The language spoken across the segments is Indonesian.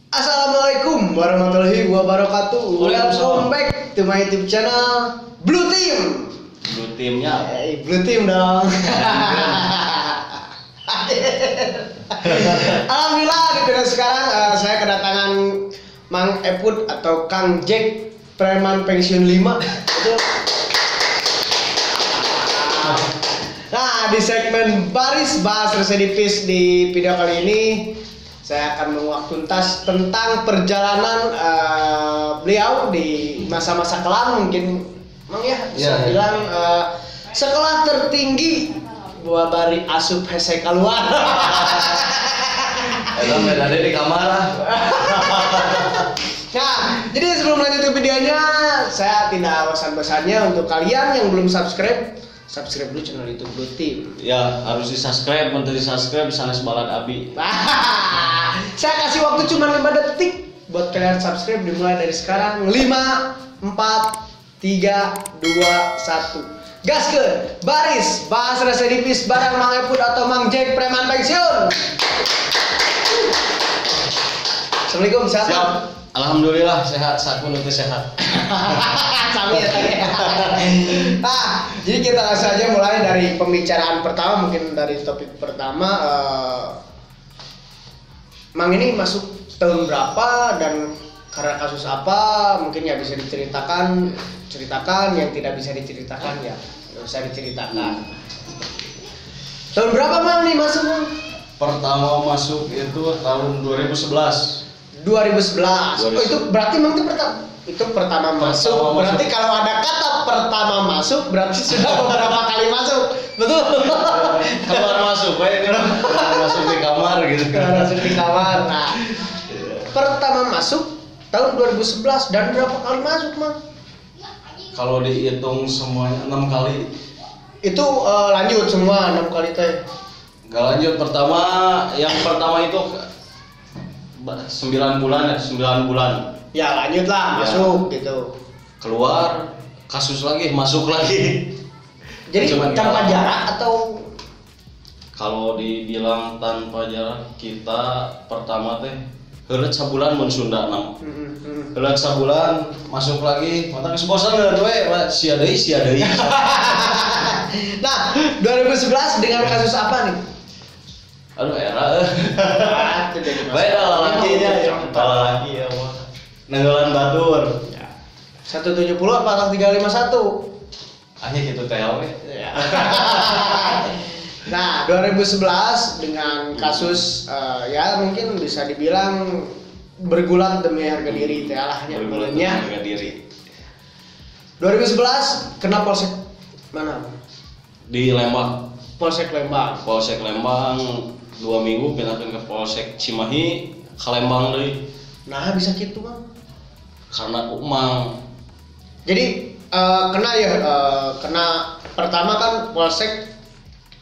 Assalamualaikum warahmatullahi wabarakatuh. Welcome back to my YouTube channel Blue Team. Blue Teamnya Blue Team dong. Alhamdulillah di video sekarang saya kedatangan Mang Eput atau Kang Jack preman pensiun 5. Nah, di segmen baris bahas residipis di video kali ini saya akan menguak tuntas tentang perjalanan beliau di masa-masa kelam, mungkin Mang ya bisa bilang sekolah tertinggi buah bari asup hese keluar. Emang ada di kamar lah. Nah, jadi sebelum lanjut ke videonya, saya tidak bosan-bosannya untuk kalian yang belum subscribe dulu channel YouTube Blue Team. Ya, harus di-subscribe, untuk di-subscribe sanes balad abi. Saya kasih waktu cuma 5 detik buat kalian subscribe, dimulai dari sekarang. 5, 4, 3, 2, 1. Gas ke baris bahas residipis bareng Mang Eput atau Mang Jack preman pensiun. Assalamualaikum, sehat? Siap. Alhamdulillah sehat, sakun itu sehat. Sami ya tadi. Nah, jadi kita langsung aja mulai dari pembicaraan pertama, mungkin dari topik pertama. Mang ini masuk tahun berapa dan karena kasus apa? Mungkin ya bisa ceritakan yang tidak bisa diceritakan ya nggak bisa diceritakan. Tahun berapa Mang nih masuk Mang? Pertama masuk itu tahun 2011. 2011. Oh, itu berarti Mang itu pertama masuk. Berarti kalau ada kata pertama masuk berarti sudah beberapa kali masuk. Betul. Keluar masuk, masuk di kamar gitu. Keluar masuk di kamar. Nah, pertama masuk tahun 2011 dan berapa kali masuk, Mang? Kalau dihitung semuanya 6 kali. Itu lanjut semua 6 kali teh. Gak lanjut, yang pertama itu 9 bulan ya, 9 bulan. Ya lanjut lah, masuk gitu. Keluar, kasus lagi, masuk lagi. Jadi tanpa jarak atau? Kalau dibilang tanpa jarak, kita pertama teh heureut sabulan mun Sunda nam. Heureut sabulan masuk lagi, mata geus bosan heureut we, sia deui. Nah, 2011 dengan kasus apa nih? Aduh era. Bae lalakinya ya, lalaki ya mah. Nenggelan batur. Ya. 170 apa 351? Hanya gitu teh we. Ya. Nah, 2011 dengan kasus ya mungkin bisa dibilang bergulat demi harga diri teh alahnya mulanya. Harga diri. 2011 kena polsek mana? Di Lembang. Polsek Lembang. Polsek Lembang 2 minggu pindahkan ke Polsek Cimahi ke Lembang deui. Nah, bisa gitu, Bang. Karena umang. Jadi kena kena pertama kan Polsek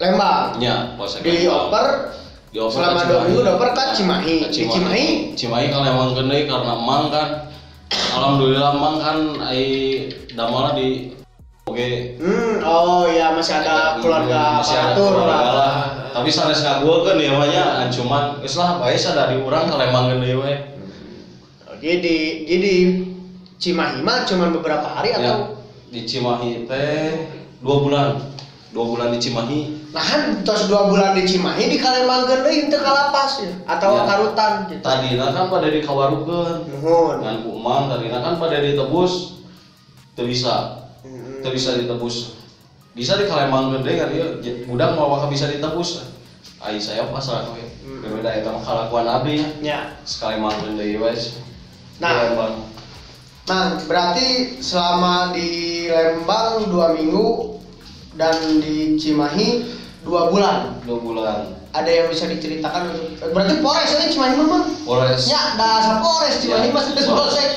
Lembang. Ya, Polsek Dioper selama 2 minggu dioper ke Cimahi. Di Cimahi kan emang gede karena emang kan alhamdulillah emang kan damalnya di oke. Oh ya masih ada keluarga aparatur lah. Tapi sanes ngaguakeun ya mah nya cuman geus lah bae sadari urang ka Lembang gede we. Jadi Cimahi mah cuma beberapa hari atau di Cimahi teh 2 bulan. 2 bulan di Cimahi. Nah, tos 2 bulan di Cimahi di Kalembangkeun deui teu kalapas ya atau karutan gitu. Tadina kan pada dikawarukeun. Nuhun. Ngan ku Umang tadina kan pada ditebus teu bisa. Teu bisa ditebus. Bisa di Kalembangkeun deui kan ieu budak mah bisa ditebus. Ai saya pasrah we. Berbeda eta mah kalakuan abdi nya. Ya. Sekali mangkeun deui we. Nah, Mang, berarti selama di Lembang 2 minggu dan di Cimahi 2 bulan. 2 bulan. Ada yang bisa diceritakan? Berarti Polres ini Cimahi mah? Polres. Ya, dasar Polres Cimahi mah sudah Polsek.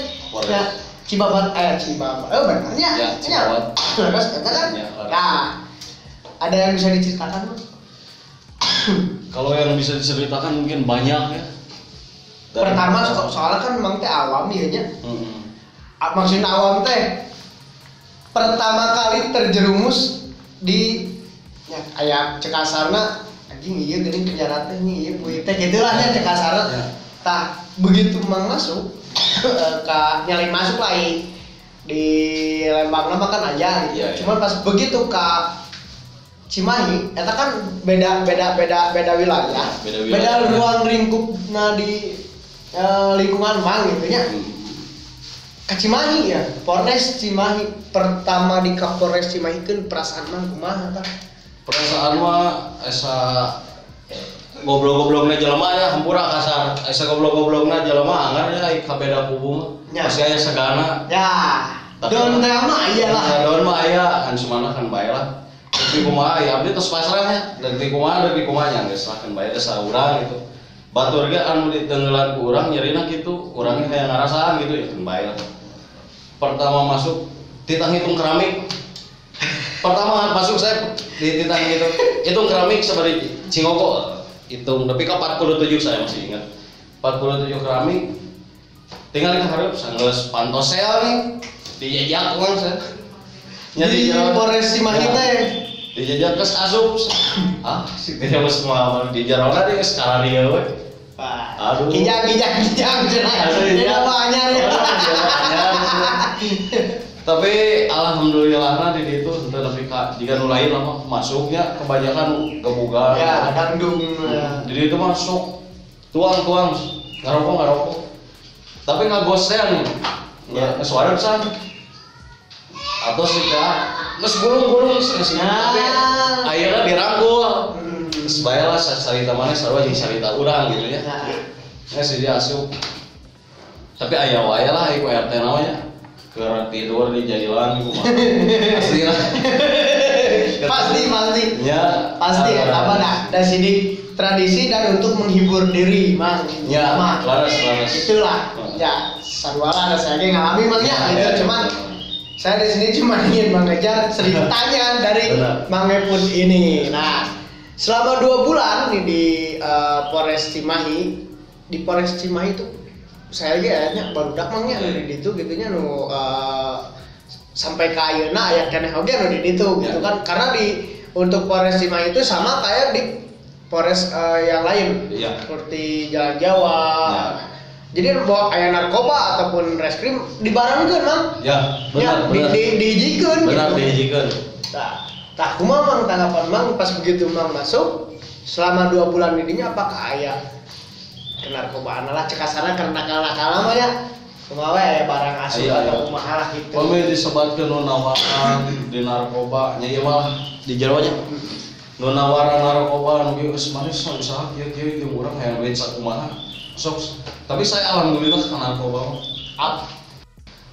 Ya, Cibabat benar ya. Ya, Cibabat. Terus eta kan? Nah, ada yang bisa diceritakan, Mang? Kalau yang bisa diceritakan mungkin banyak ya. Pertama soalnya kan Mang teh awam ya nya. Maksudnya awam teh pertama kali terjerumus di ya kayak cekasarna anjing iya geuning penjara teh nih ieu puy teh gitulah nya cekasarna. Tah begitu mang masuk ke nyalin masuk lah di Lembang nama kan aja gitu. Iya, iya. Cuman pas begitu ke Cimahi, eta kan beda wilayah, beda ruang lingkup di lingkungan mang gitu nya. Ke Cimahi ya, Polres Cimahi pertama di Kapolres Cimahi kan perasaan mang kumaha tah? Perasaan mah esa goblok-goblokna jelema ya hampura kasar. Esa goblok-goblokna jelema anggar ya kabeda kubu mah. Pasti aya sagana. Ya. Don mah iyalah. Don mah aya kan sumana kan bae lah. Tapi kumaha ya abdi tos pasrahnya. Dari kumaha nya geus lah kan bae teh saurang gitu. Batur ge anu ditenggelan ku urang nyerina kitu, urangnya kayak ngarasaan gitu ya kan bae lah. Pertama masuk titang hitung keramik. Pertama masuk saya di titang gitu. Hitung keramik sabari Cingoko. Hitung tapi ke 47 saya masih ingat. 47 keramik. Tinggal di hareup sanggeus pantosel nih. Dijajak uang saya. Di Polres Cimahi teh. Dijajak geus asup. Si teh geus mah di jarona deui geus skala dia we. Aduh. Kijang cenah. Dia banyak ya. Tapi alhamdulillahna di ditu henteu nepi ka jika nu lain mah masuknya kebanyakan gebugan. Ya, dangdung. Jadi itu masuk tuang ngarokok. Tapi ngagosen. Ya, suara pisan. Atau sih geus gulung tapi ayeuna dirangkul. Geus bae lah sarita maneh sarua jeung sarita urang gitu ya. Geus dia asup. Tapi aya wae lah iku RT namanya. Keur tidur di jadilan iku mah. Asli lah. Pasti. Ya, pasti apa dah dari sini tradisi dan untuk menghibur diri mang. Ya, laras. Itulah. Ya, sarwala ada saya ngalami mang ya gitu cuman saya di sini cuma ingin mengejar ceritanya dari Mang Epun ini. Nah, selama 2 bulan nih di Polres Cimahi, di Polres Cimahi itu saya lagi ayatnya baru dak mangnya di itu gitunya nu sampai ke ayeuna aya keneh oge nu di itu gitu kan karena untuk Polres Cimahi itu sama kayak di Polres yang lain seperti Jalan Jawa. Jadi bawa aya narkoba ataupun reskrim dibarengkeun mang. Ya, benar. Dihijikeun gitu. Benar dihijikeun. Tah kumaha mang tanggapan mang pas begitu mang masuk selama 2 bulan didinya apakah aya kenarkobaan lah cekasana karena nakal-nakal mah ya kumaha aya barang asup atau kumaha lah gitu. Pami disebatkeun nu nawaran di narkoba nya ieu mah di jero nya. Nu nawaran narkoba nu geus manis usaha kieu jeung urang hayang duit sakumaha. Sok. Tapi saya alhamdulillah ka narkoba mah.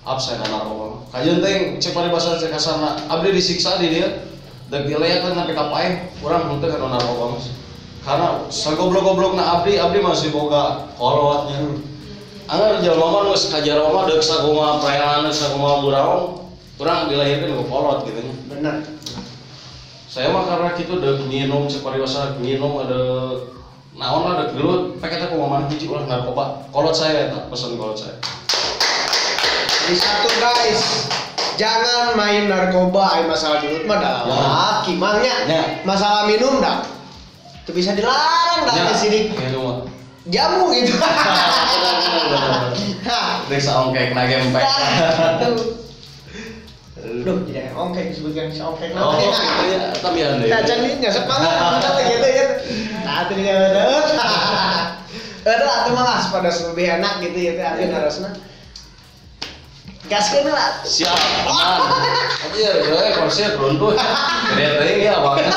Up saya ka narkoba. Kajeun teh cek bari basa cek kasana abdi disiksa di dieu. Deuk dileyakeun sampai ka paeh urang henteu ka narkoba mah. Karena sagoblok-goblokna abdi masih boga kolotnya. Anggar jelema mah geus kajaro mah deuk sakumaha prayangan sakumaha buraon, urang dilahirkeun ku kolot gitu nya. Bener. Saya mah karena kitu deuk nginum cek pariwasa nginum ada naon lah deuk gelut pake teh kumaha hiji ulah narkoba. Kolot saya eta pesen kolot saya. Jadi satu guys, jangan main narkoba, masalah gelut mah dah laki mangnya. Masalah minum dah itu bisa dilarang dah di sini. Jamu gitu. Dek saongkek na gempek. Duh, jadi ongkek disebutkan ongkek Oh, iya, tapi ande. Cacan ini nyesek banget gitu ya. Nah, itu dia bener. Ada atuh malah pada lebih enak gitu ya teh artinya harusna. Gaskeun lah. Siap, aman. Aja ya konser runtuh. Gede teuing ya awakna.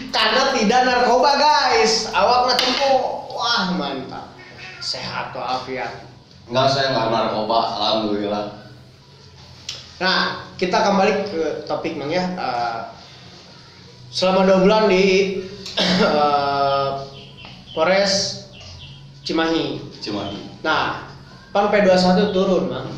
Karena tidak narkoba guys, awakna tempo. Wah, mantap. Sehat walafiat. Enggak, saya enggak narkoba, alhamdulillah. Nah, kita kembali ke topik Mang ya. Selama 2 bulan di Polres Cimahi. Nah, pan P21 turun, Mang.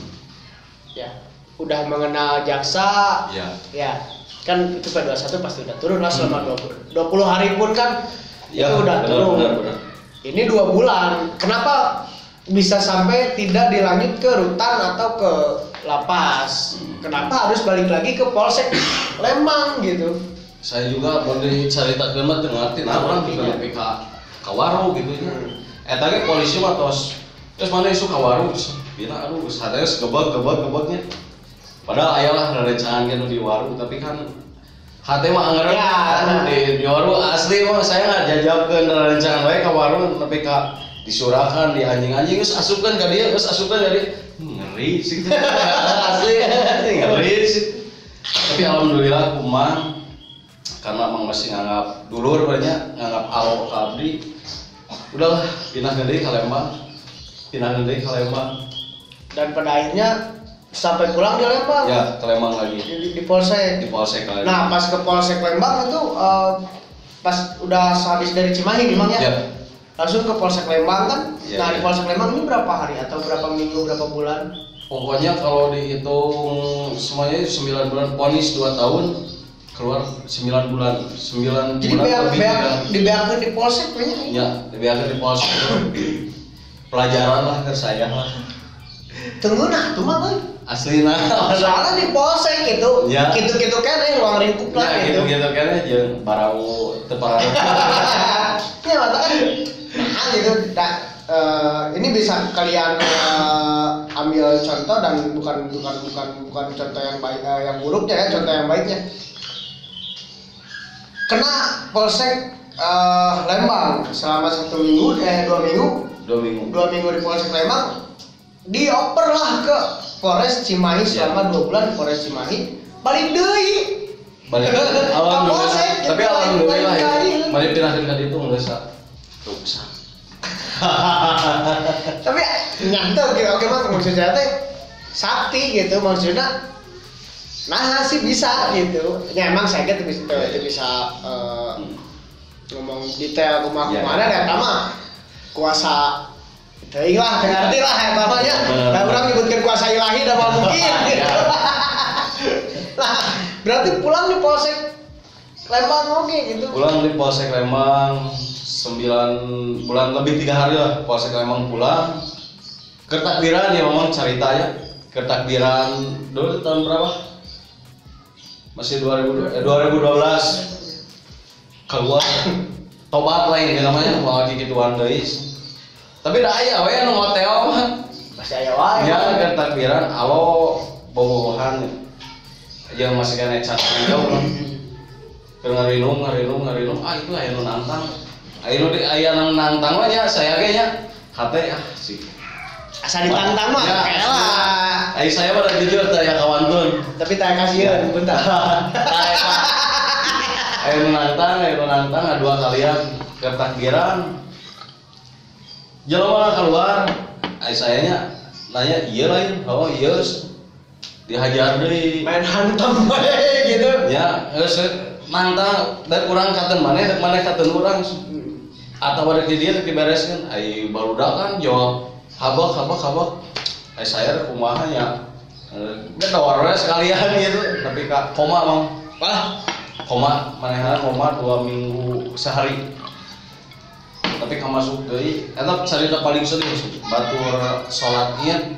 Ya, udah mengenal jaksa. Ya. Kan itu P21 pasti udah turun lah selama 20 hari pun kan ya, itu udah turun. Benar. Ini 2 bulan. Kenapa bisa sampai tidak dilanjut ke rutan atau ke lapas? Kenapa harus balik lagi ke Polsek Lembang gitu? Saya juga mau diceritakeun mah teu ngarti nah urang juga nepi ka waru gitu nya. Eta ge polisi mah tos Terus mana isu kawaru, bina aduh sadaya gebag-gebagnya. Padahal ayalah rerencangan gitu di warung, tapi kan hati mah anggaran Ya. di warung asli mah saya nggak jajabkeun rerencangan bae ka warung, tapi ka disurahkan di anjing-anjing geus asupkeun ka dieu, ngeri sih. Asli ngeri sih. Tapi alhamdulillah kuman karena emang masih nganggap dulur banyak, nganggap awo ka abdi. Udahlah pindah ke Lembang. Dan pada akhirnya sampai pulang di Lembang. Ya, ke Lembang lagi. Di Polsek. Di Polsek Lembang. Nah, pas ke Polsek Lembang itu pas udah habis dari Cimahi memang ya. Ya. Langsung ke Polsek Lembang kan. Ya, Nah, ya. di Polsek Lembang ini berapa hari atau berapa minggu, berapa bulan? Pokoknya kalau dihitung semuanya 9 bulan, ponis 2 tahun, keluar 9 bulan. 9 Jadi bulan lebih dibeakeun di Polsek banyak ini. Ya, dibiarkan di Polsek. Pelajaran lah ke saya lah. Tunggu nah, tuh mah kan. Asli nah. Soalnya di Polsek gitu. Ya. Gitu-gitu kan ruang lingkup lah Ya, gitu. gitu kan aja barau teparan. Ya mata kan. Nah, gitu. Nah, ini bisa kalian ambil contoh dan bukan contoh yang baik yang buruknya ya, contoh yang baiknya. Kena Polsek Lembang selama 1 minggu 2 minggu 2 minggu. 2 minggu di Polsek Lembang, dioper lah ke Polres Cimahi selama 2 bulan di Polres Cimahi, balik deui. Balik. Alhamdulillah. Polsek, Tapi gitu, alhamdulillah ya. balik. Balik pindahin ke itu enggak usah. Ruksa. Tapi nyantol gitu, oke mah maksudnya teh sakti gitu maksudnya. Nah sih bisa gitu. Ya emang saya tuh bisa ngomong detail kemana dan sama kuasa teuing lah, ngerti lah ya namanya. Nah, orang nyebutkan kuasa ilahi udah mau mungkin gitu. Nah, berarti pulang di Polsek Lembang oke gitu. Pulang di Polsek Lembang 9 bulan lebih 3 hari lah Polsek Lembang pulang. Kertakbiran ya memang ceritanya. Kertakbiran dulu tahun berapa? Masih 2012 keluar tobat lain namanya mau lagi gituan deui. Tapi da aya we anu hotel mah. Masih aya wae. Ya kertakbiran alo bobogohan. Jeung masih kena cat hijau. Keur ngarinung itu aya nu nantang. Aya nu nantang mah nya saya ge nya hate sih. Asa ditantang mah Ya, elah. Ai saya mah jujur teh ya kawankeun. Tapi tak kasieun bentar. Ayo nantang 2 kalian ketakbiran. Jelema keluar, ai sayanya nanya iya lain, oh iya dihajar deui. Main hantam bae gitu. Ya, geus nantang da urang katen maneh, da maneh katen urang. Atau ada di dia dibereskeun, ai barudak kan jawab habak. Ai saya kumaha ya. Gedor we sekalian gitu, tapi ka koma mang. Wah, Koma manehna koma 2 minggu sehari. Tapi kamasuk deui eta carita paling sedih batur salat Id,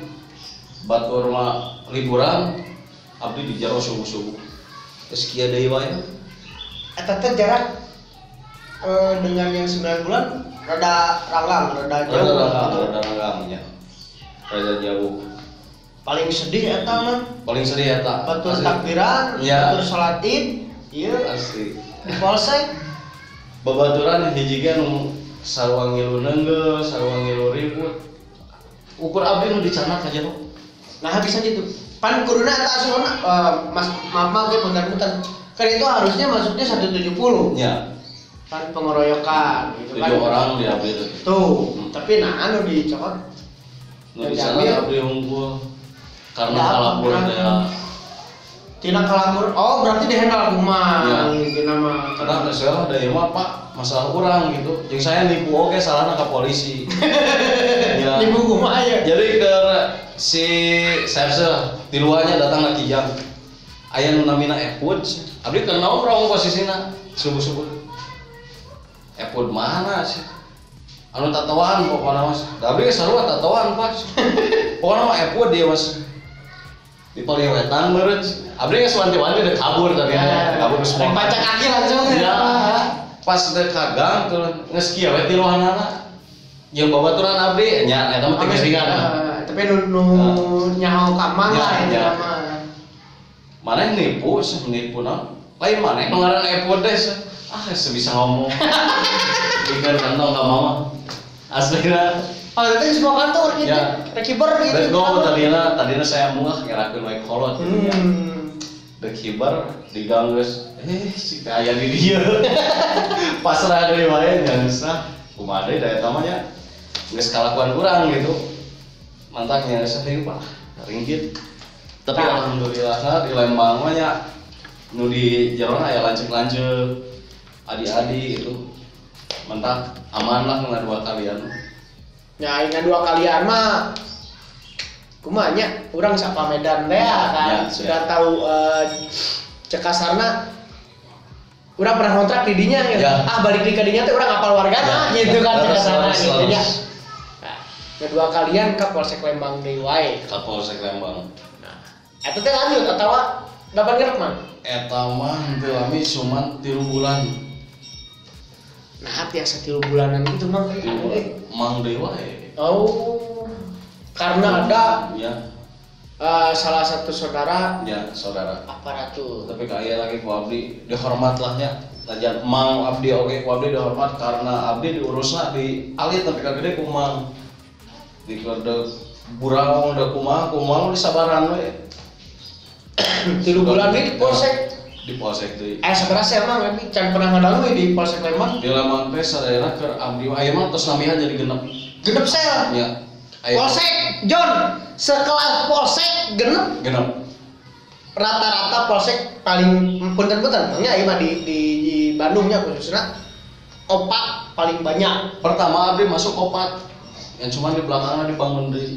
batur mah liburan abdi di jero subuh-subuh. Geus kieu deui wae. eta teh jarak dengan yang 9 bulan rada jauh. Rada ranggamnya. Rada jauh. Paling sedih eta mah Paling sedih eta. batur Asli. takbiran, Ya. batur salat Id, ieu Asli. di Polsek. Babaturan hiji ge nu sarua ngilu neunggeus, sarua ngilu ribut. Ukur abdi nu dicanak aja lo. Nah, bisa gitu. Pan kuduna eta asalna maaf ge punten-punten. Kan itu harusnya masuknya 170. Ya, Kan pengeroyokan gitu 7 kan. orang diambil. Tuh, tapi nah anu dicokot. Nu dicanak abdi unggul. Karena Ya, kalabur benar. dia. Tina kalabur. Oh, berarti dihandal kumaha Ya. gitu nama. Karena masalah dari mah Pak, masalah orang gitu. Jeung saya nipu oge salahna ka polisi. Ya. Di buku mah aya. Jadi ke si serse tiluannya datang ke Kijang. Aya nu namina Epud. Abdi keur nongkrong posisina subuh-subuh. Epud mana sih? Anu tatoan pokokna Mas. Da abdi sarua tatoan Pak. Pokokna mah Epud dia Mas. Di Paliwetan meureun. Abdi geus wanti-wanti udah kabur tadi aya. Kabur geus Rek baca kaki langsung. Ya. Pas dek kagang tuh geus kieu we tiluanana. yang babaturan abdi nya eta mah teu geringan. Tapi nu nyaho ka mang lah Ya. mah. Mana nipu naon? Lain mana ngaran epodes. Sebisa ngomong. Ikan kantong ka mama. Aslinya. Oh, itu semua kantor gitu. Ya. Rekiber gitu. Dego tadina saya mungah ngerakeun wae kolot. Rekiber digang geus si teh aya di dieu. Pasrah deui wae nya geusna. Kumaha deui da eta mah nya. Geus kalakuan urang gitu. Mantapnya saeueuh Pak. Ringgit. Tapi alhamdulillah di Lembang mah nya nu di jerona aya lanceuk-lanceuk adi-adi gitu. Mantap, aman lah ngadua kalian. Ya, ingat 2 kalian mah kumaha nya urang sapa Medan teh kan. Sudah tahu cek kasarna urang pernah kontrak di dinya gitu. Balik di ka dinya teh urang apal wargana gitu kan cek kasarna gitu nya. Kedua kalian ke Polsek Lembang deui wae. Ka Polsek Lembang. Eta teh lanjut atawa dapat ngerep man? Eta mah teu lami cuman 3 bulan. Nah, tiasa 3 bulanan gitu mang. Mang deui wae. Oh. Karena ada ya salah satu saudara saudara aparatur. Tapi kaya lagi ku abdi dihormat lah nya. Lajan mang abdi oge ku abdi dihormat karena abdi diurusna di alit tapi ka gede ku mang. Di kode burang udah kumaha disabaran we. 3 bulan di Polsek. Di Polsek deui. Sebenarnya emang tapi can pernah ngadang di Polsek Lembang. Di Lembang teh sadayana keur abdi aya mah tos namihan jadi genep. Genep sel. Ya. Polsek John, sekelas Polsek genep. Rata-rata Polsek paling punten-punten nya ieu mah di Bandungnya khususnya opat paling banyak. Pertama abdi masuk opat. Yang cuma di belakangnya dibangun deui.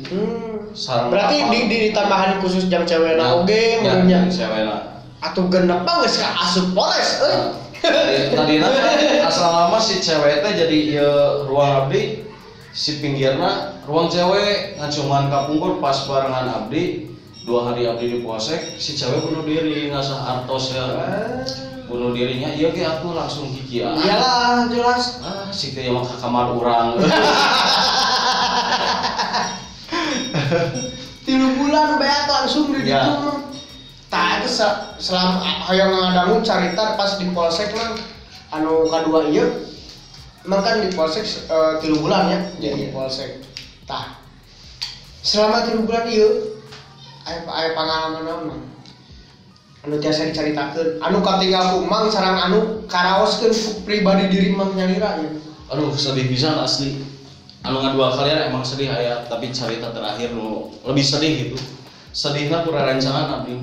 Berarti di tambahan khusus jam cewekna oge menurutnya. Cewekna. Atuh genep mah geus ka asup Polres euy. Tadina asal lama si cewek teh jadi ieu ruang abdi, si pinggirna ruang cewek ngacuman kapungkur pas barengan abdi 2 hari abdi di Polsek, si cewek bunuh diri ngasah artos ya. Bunuh dirinya ieu ge atuh langsung kikian. Iyalah jelas. Si teh mah ka kamar urang. 3 bulan beak langsung di ditu mah. Tah itu selama hayang ngadangu carita pas di Polsek mah anu kadua ieu emang kan di Polsek 3 bulan ya jadi Polsek. Tah selama 3 bulan ieu aya pengalaman naon anu tiasa dicaritakeun anu katinggal ku mang sareng anu karaoskeun pribadi diri mang nyalira ieu. Aduh sedih pisan asli. Anu ngadua kalian emang sedih aya tapi cerita terakhir nu lebih sedih gitu. Sedihna ku rerencangan abdi.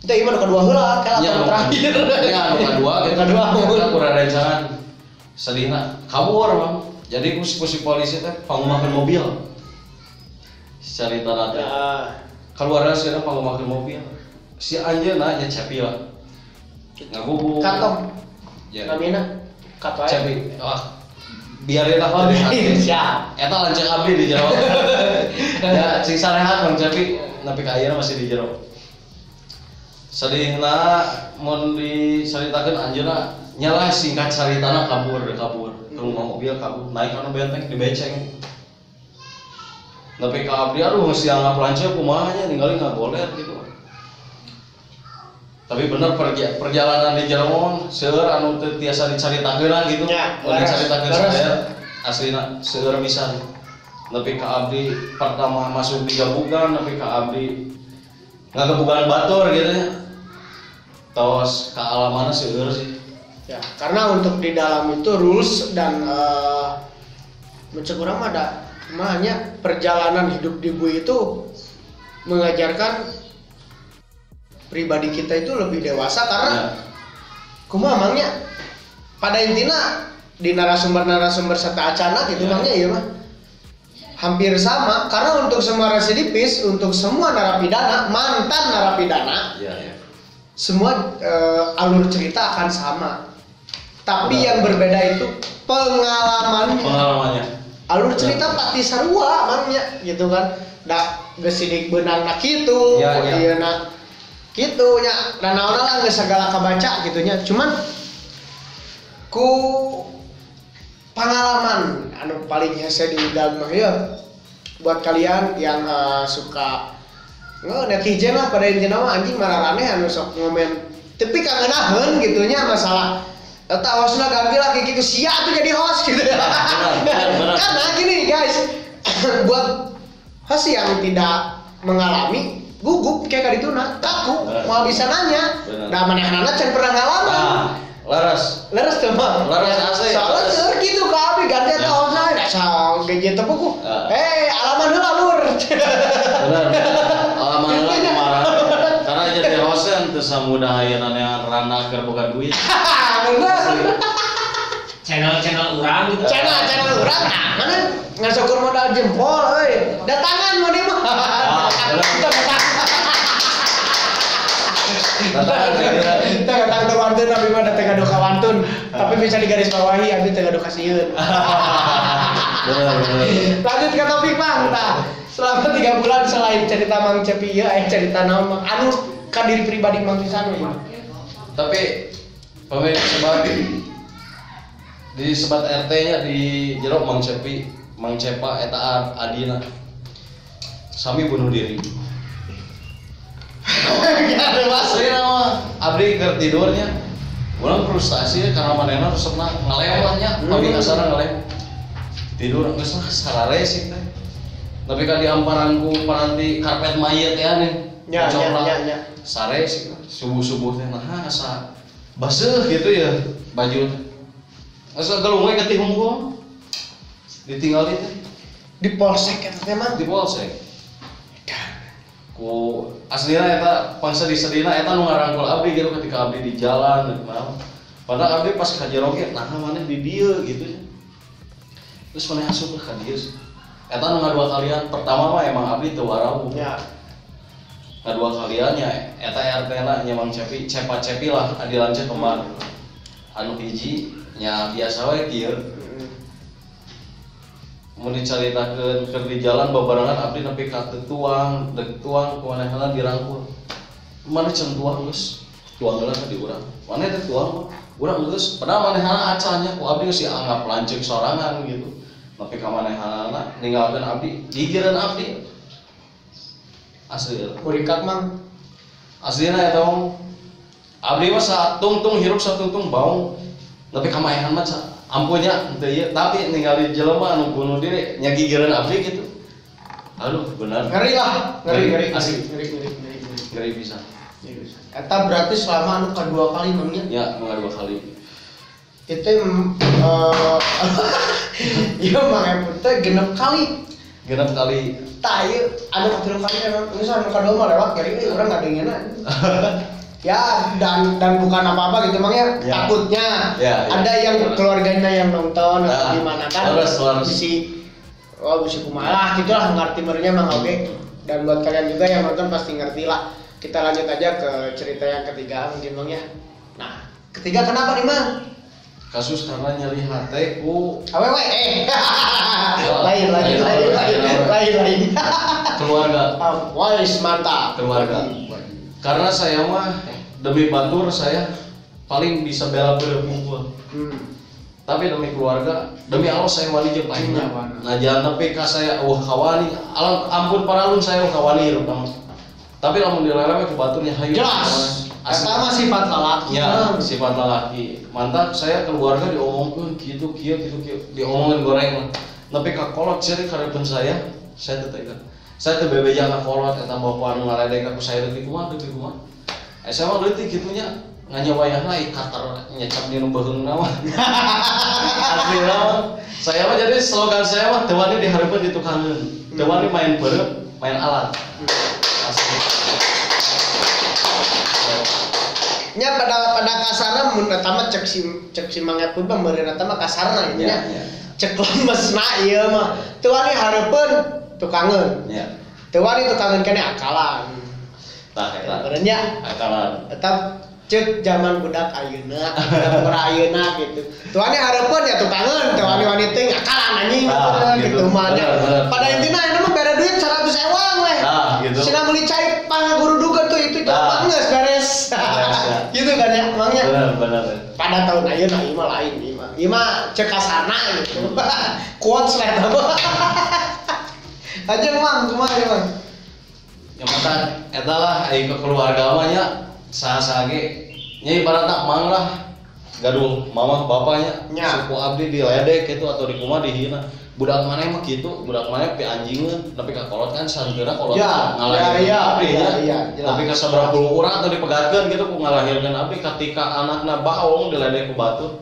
Itu ieu mah nu kadua heula kan anu terakhir. Ya anu kadua kita ku rerencangan. Sedihna kabur Bang. Jadi ku si polisi teh pangumakeun mobil. Cerita teh. Keluarga sieuna pangumakeun mobil. Si anjeunna nya Cepil. Ngagubuk. Katong. Ya. Namina Katong. Cepi. Biarin lah siap. Eta lanceuk abdi di jero. Ya sing sarehat Bang Cepi nepi ka ayeuna masih di jero. Sedihna mun dicaritakeun anjeunna nyalah singkat caritana kabur ke rumah mobil kabur naik kana benteng dibeceng. Nepi ka abdi aduh geus dianggap lanceuk kumaha nya ninggali ngagoler gitu. Tapi bener perjalanan di Jerman seueur anu teu tiasa dicaritakeun lah gitu. Mun dicaritakeun sadaya aslina seueur pisan. Nepi ka abdi pertama masuk di gabugan, nepi ka abdi ngagebugan batur gitu nya. Tos ka alamana seueur sih. Ya, karena untuk di dalam itu rules dan mencek urang mah ada hanya perjalanan hidup di bui itu mengajarkan pribadi kita itu lebih dewasa karena kumaha mangnya pada intinya di narasumber serta acana gitu mangnya ya mah hampir sama karena untuk semua residivis untuk semua narapidana mantan narapidana semua alur cerita akan sama tapi yang berbeda itu pengalamannya alur cerita pasti sarua mangnya gitu kan da gesidik beunang na kitu ieu na gitu nya dan naon lah geus segala kabaca gitu nya cuman ku pengalaman anu paling hese di udang mah ya buat kalian yang suka netizen lah pada intinya mah anjing mararane anu sok ngomen tapi kangenaheun gitunya masalah eta hostna ganti lah kayak gitu sia tuh jadi host gitu ya. Karena gini guys buat host yang tidak mengalami gugup kayak kadituna kaku mau bisa nanya da manehanana can pernah ngalaman laras tuh mah laras asli soalnya gitu ka abi ganti eta hostna da sa gaji teu puku alaman heula lur benar alaman heula kemarin karena jadi hostnya teu samudah ayeuna rana keur boga duit bener channel urang gitu. Channel urang mana ngasokur modal jempol euy. Datangan mah dia mah. Datang ke wantun tapi mah datang kado ka wantun tapi bisa digaris bawahi abi teu kado kasieun. Benar. Lanjut ke topik Bang. Nah, selama 3 bulan selain cerita Mang Cepi ieu cerita naon anu ka diri pribadi Mang Tisanu ya. Tapi pemilik sebat di sebat RT-nya di jero Mang Cepi, Mang Cepa eta Adina. Sami bunuh diri. Asli nama abdi keur tidurnya. Urang frustasi karena manehna resepna ngalem lah nya, tapi kasarna ngalem. Tidur geus sarare sih teh. Tapi ka diamparanku paranti karpet mayit ya nih. Ya. Sare sih subuh-subuh teh nah asa baseuh gitu ya baju teh. Asa galung we ketih hungkul. Ditinggali teh Di polsek eta teh mah. di polsek. Ku aslina eta pangsedih-sedihna eta nu ngarangkul abdi gitu ketika abdi di jalan dan kumaha. Padahal abdi pas ka jero ge nah maneh di dieu gitu ya. Terus maneh asup ka dieu. Eta nu ngadua kalian pertama mah emang abdi teu warau. Ya. Kedua kaliannya eta RT-na nya Mang Cepi, cepa-cepi lah adi lanceuk kembar. Anu hiji nya biasa we kieu. Mun dicaritakeun keur di jalan babarengan abdi nepi ka tuang, dek tuang kumanehna dirangkul. Maneh can tuang geus. Tuang heula di urang. Maneh teh tuang urang geus. Padahal manehna acannya ku abdi geus dianggap lanceuk sorangan gitu. Nepi ka manehna ninggalkeun abdi, gigireun abdi. Asli Murikat Mang. aslina eta mah abdi mah satungtung hirup satungtung baung tapi kamaehan mah ampunya teu ieu tapi ningali jelema anu bunuh diri nya gigireun abdi gitu. Aduh benar Ngeri lah, ngeri. Asli. Ngeri. bisa. Eta berarti selama anu kedua kali Mangnya. Ya mengadua kali. Itu iya Mang Eput teh genep kali. Genep kali. Tah ieu anu katilu kali geus anu kadua mah lewat kali urang ngadengeunna. Ya dan bukan apa-apa gitu Mang ya. Takutnya ada yang keluarganya yang nonton atau gimana kan. Bisi kumaha gitulah ngerti merenya Mang oge. Dan buat kalian juga yang nonton pasti ngerti lah. Kita lanjut aja ke cerita yang ketiga mungkin Mang ya. Nah, ketiga kenapa nih Mang? Kasus karena nyeri hati ku Awewe lain. Keluarga. Wais mantap. Keluarga. Karena saya mah demi batur saya paling bisa bela berkumpul. Tapi demi keluarga, demi Allah saya wani jeung paingna. Nah jangan nepi ka saya kawani, ampun paralun saya kawani hirup nama. Tapi lamun dilelewe ku baturnya hayu. Jelas. Eta mah sifat lalaki. Ya, sifat lalaki. Mantap saya keluarga diomongkeun kitu kieu diomongkeun goreng. Nepi ka kolot ciri karepeun saya tetega. Saya teu bebeja ka kolot eta bapak anu ngaledek aku saya leutik kumaha. Saya mah leutik kitunya nganyawayahna ikater nyecap di nu beheungna mah. Aslinya saya mah jadi slogan saya mah teu wani dihareupeun ditukangeun. Teu wani main beureup, main alat. Asli. Nya pada kasarna mun eta mah cek si Mang Eput mah meureun eta mah kasarna nya. Cek lemesna ieu mah teu wani hareupeun tukangeun. Ya. Teu wani tukangeun keneh akalan. Tah eta. Meureun nya Akalan. eta cek zaman budak ayeuna, budak ayeuna gitu. Teu wani hareupeun ya tukangeun, teu wani teh akalan anjing gitu mah nya. Pada intina eta mah bere duit 100 ewang weh. Nah, gitu. Sina meuli cai pangagurudugan tuh itu coba geus beres. Gitu kan ya emangnya. Benar. Pada tahun ayeuna ieu mah lain ieu mah. Ieu mah cek kasarna gitu. Quotes lah eta mah. Aja mang cuma aja mang. Yang mata eta lah ai keluarga mah nya saha-saha ge nya ibaratna mang lah gaduh mama bapaknya Nya. suku abdi diledek gitu atau di kumaha dihina. Budak maneh mah kitu, budak maneh pi anjingeun tapi ka kolot kan santeuna kolot Ya, ngalahin ya, abdi ya, nya. ya, jelas. Tapi ka sabaraha puluh urang teu dipegatkeun gitu ku ngalahirkeun abdi ketika anakna baong diledek ku batu.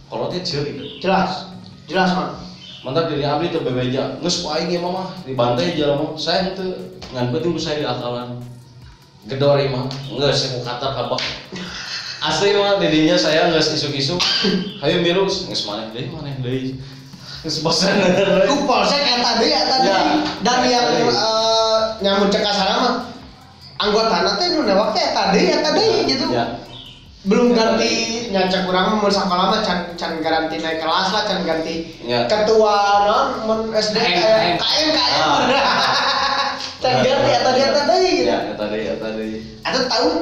Kolotnya ceurik. Jelas mang. Mantap diri abdi teu bebeja. Geus ku aing mah mah dibantai jelema. Saya teu ngan penting ku saya diakalan. Gedor ieu mah. Geus ku katar kabak. Asli mah didinya saya geus isuk-isuk. Hayu miru geus maneh deui. Geus bosan. Ku polsek eta deui Ya. dan yang nyamun cek kasarna mah anggotana teh nu newak teh eta deui gitu. Ya. Belum ganti nyacak urang mah mun sakola mah can garanti naik kelas lah, can ganti Ya. ketua non mun SD KM. KM. Ah. Can ganti eta deui gitu. Ya, eta deui. Atau tahun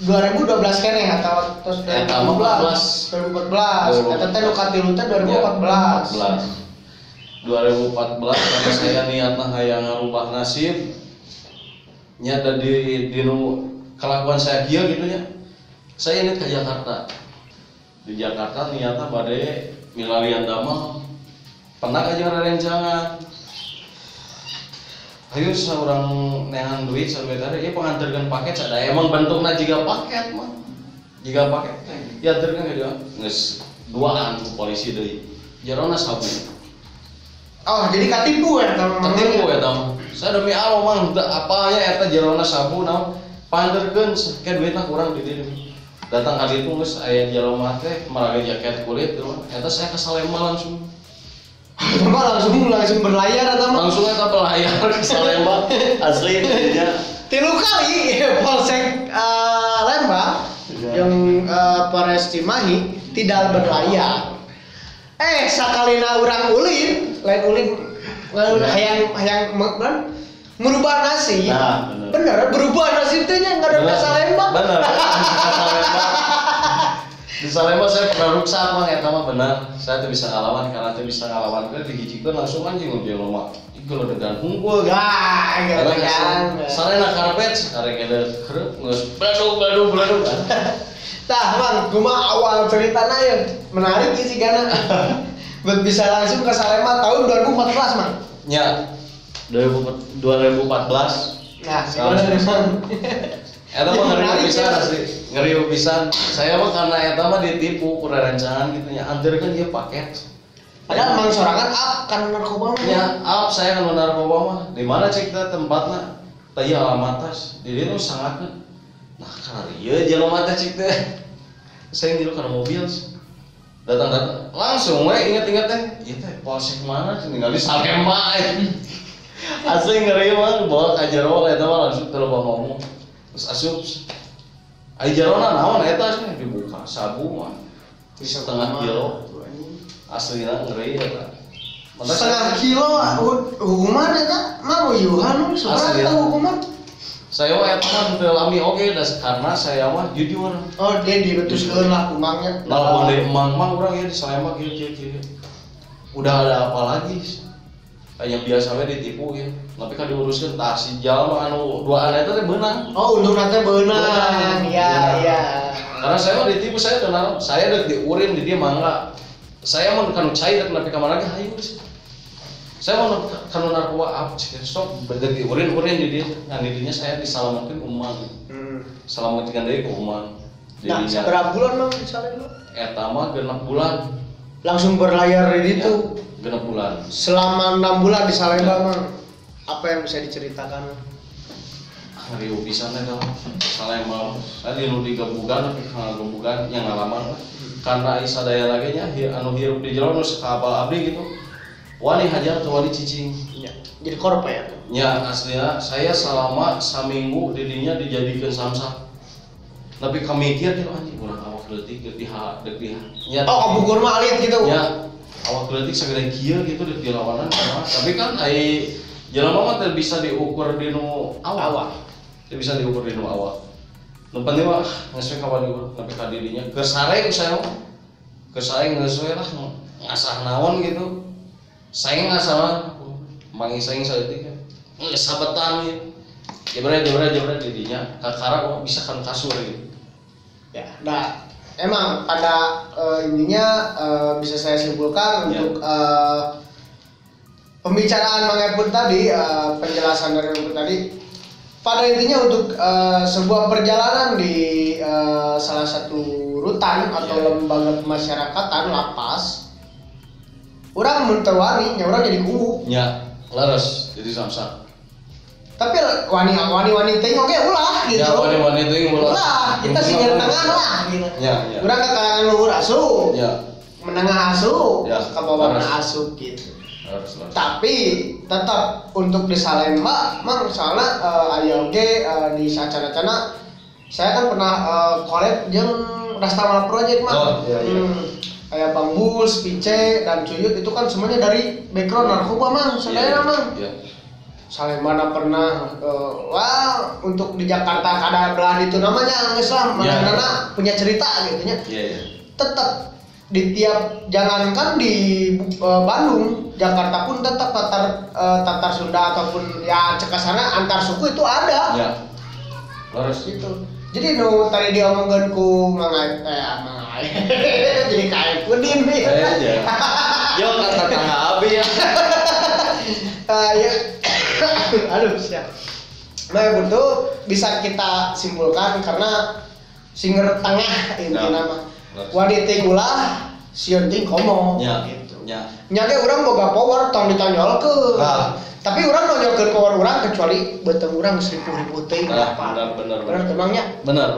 2012 kene atau terus Eta mah 2014. Eta teh nu katilu teh 2014. 2014 karena saya niatna hayang ngarubah nasib nya da di nu kelakuan saya kieu gitu nya. Saya ingat ke Jakarta. Di Jakarta niatna bade milarian damel. Pernah aja rerencangan. Ayo seorang neangan duit sabetare ieu panganterkeun paket sada emang bentukna jiga paket mah. Jiga paket. Dianterkeun ka dia geus duaan ku polisi deui. Jarona sabu. Oh, jadi katipu ya teman-teman. Ketipu eta mah. Saya demi Allah mah teu apanya eta jarona sabu naon panterkeun ke duitna kurang di dieu. Datang ka ditu geus aya jelema teh marage jaket kulit tuh. Eta saya ke Salemba langsung. Cuma langsung berlayar atau mah? Langsung eta pelayar ke Salemba asli dinya. 3 kali Polsek Lembang yang Polres Cimahi tidak berlayar. Sakalina urang ulin, lain ulin hayang merubah nasib. Nah, bener berubah nasib teh nya ngadon ka Salemba. Bener. Di Salemba saya pernah ruksak mah eta mah benar. Saya teu bisa ngalawan karena teu bisa ngalawan ke dihijikeun langsung anjing jelema. Ieu ledegan hungkul gitu. Wah, kan. Sarena karpet karek ada kreup geus bladug. Tah, Bang, kumaha awal ceritana yang menarik sih kana. Buat bisa langsung ke Salemba tahun 2014, Mang. Nya 2014. Nah, Eta mah ngeri menarik pisan ya. asli. Ngeri pisan. Saya mah karena eta mah ditipu ku rerencangan gitu nya. Anterkeun ieu paket. Padahal Mang sorangan up kan narkoba mah. Ya, up saya kan narkoba mah. Di mana cek teh tempatna? Tah ieu alamat tas. Di dieu sangatkeun. Nah, karena ieu jelema teh cek teh. Saya ngilu kana mobil. Datang langsung we inget-inget teh. Ieu teh polsek mana? Tinggal di Salemba. Asli ngeri mah bawa ka jero eta mah langsung telepon ngomong. Terus asup ai jarona naon eta sih dibuka sabu mah setengah kilo aslina ngeri eta setengah kilo hukuman eta mah uyuhan seberapa Asli. hukuman. saya mah eta mah teu lami oge karena saya mah jujur Oh, dia dibetuskeun lah kumangnya. nelpon deui emang urang ya di Salemba kieu udah ada apa lagi kayak biasa we ditipu ya tapi kan diuruskeun tah si jalma anu duaan eta teh beunang. Oh, untung nanti beunang. Iya. Karena saya mah ditipu saya kenal, saya dek diurin di dia mangga. Saya mah kan cair tapi kamar lagi hayu. Saya mau kan narkoba apa sih? Stop berarti diurin di dia. Nah didinya saya diselamatkan umang. Selamatkan dari umang. Nah, berapa bulan Mang di Salemba? Eta mah 6 bulan. Langsung berlayar di itu. 6 bulan. Selama 6 bulan di Salemba, Mang. Apa yang bisa diceritakan? Hari pisan eta Salemba. Saya di nu digebugan tapi gebugan yang ngalaman lah. Karena isa daya lagi nya anu hirup di jero nu sakapal abdi gitu. Wani hajar tuh wani cicing. Ya, jadi korban ya. Ya aslinya saya selama saminggu didinya dijadikan samsak. Tapi kami mikir dia anjing urang awak leutik dek Oh, kabugur mah alit gitu. Ya awak leutik sagede kieu gitu dek dilawanan tapi kan ai jelema mah teu bisa diukur di nu awak. Teu bisa diukur di nu awak. Nu penting mah geus we ka wali nepi ka dirinya. Keur sare saya mah. Keur sare geus we lah ngasah naon gitu. Saing ngasah mangi saing saeutik. Geus sabetan gitu. Jebret didinya kakara kok bisa kan kasur gitu. Ya, nah emang pada intinya bisa saya simpulkan untuk pembicaraan mengenai pun tadi, penjelasan dari pun tadi, pada intinya untuk sebuah perjalanan di salah satu rutan atau lembaga pemasyarakatan lapas, orang mentewani, orang jadi kubu. Ya, laras jadi samsak. Tapi wani teh oke ulah gitu. Ya, wani teh ulah. Kita singkat tengah lah gitu. Ya. Urang ke kalangan luhur asup. Ya. Menengah asup, ya, ke bawah asup gitu. Harus. Tapi tetap untuk di Salemba, mang soalnya aya oge di sacana-cana saya kan pernah collab jeung Rastamal Project mah. Iya. Kayak Bang Bus, Pice, dan Cuyut itu kan semuanya dari background narkoba mang, sadaya mang. Iya. Salemba pernah untuk di Jakarta kada belah itu namanya Islam, mana punya cerita gitu nya. Iya. Tetap di tiap jangankan di Bandung, Jakarta pun tetap Tatar Sunda ataupun ya cekasana antar suku itu ada. Ya. Laras Gitu. Jadi tadi diomongkeun ku mangai jadi kayak pudin nih. Yo kata tangga abi ya. Ya. Aduh siap. Nah itu bisa kita simpulkan karena singer tengah inti nama. Wanita ulah sieun ting komo gitu. Ya. Nya ge urang boga power tong ditonyolkeun. Tapi urang nonyolkeun power urang kecuali beuteung urang geus ripuh-ripuh teuing apa. Bener temangnya. Bener.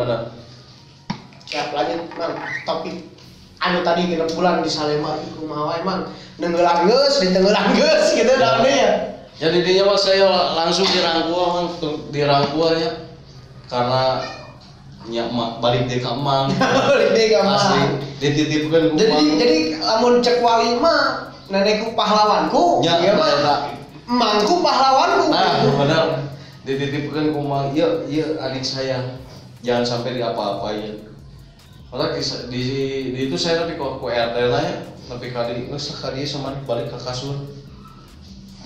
Siap lanjut Mang. Topik anu tadi 3 bulan di Salemba ieu kumaha wae Mang. Nenggelan geus, ditenggelan geus gitu dalamnya ya. Jadi dia mah saya langsung dirangkul ya. Karena balik deh ke Emang. Balik deh ke Emang. Asli dititipkeun ku Emang. Jadi lamun cek wali mah nenekku pahlawanku, ieu mah emangku pahlawanku. Nah, benar. Dititipkeun ku Emang, ieu adik saya. Jangan sampai diapa-apain. Malah di itu saya tapi ku RT lah ya, tapi kali geus kali sama balik ke kasur.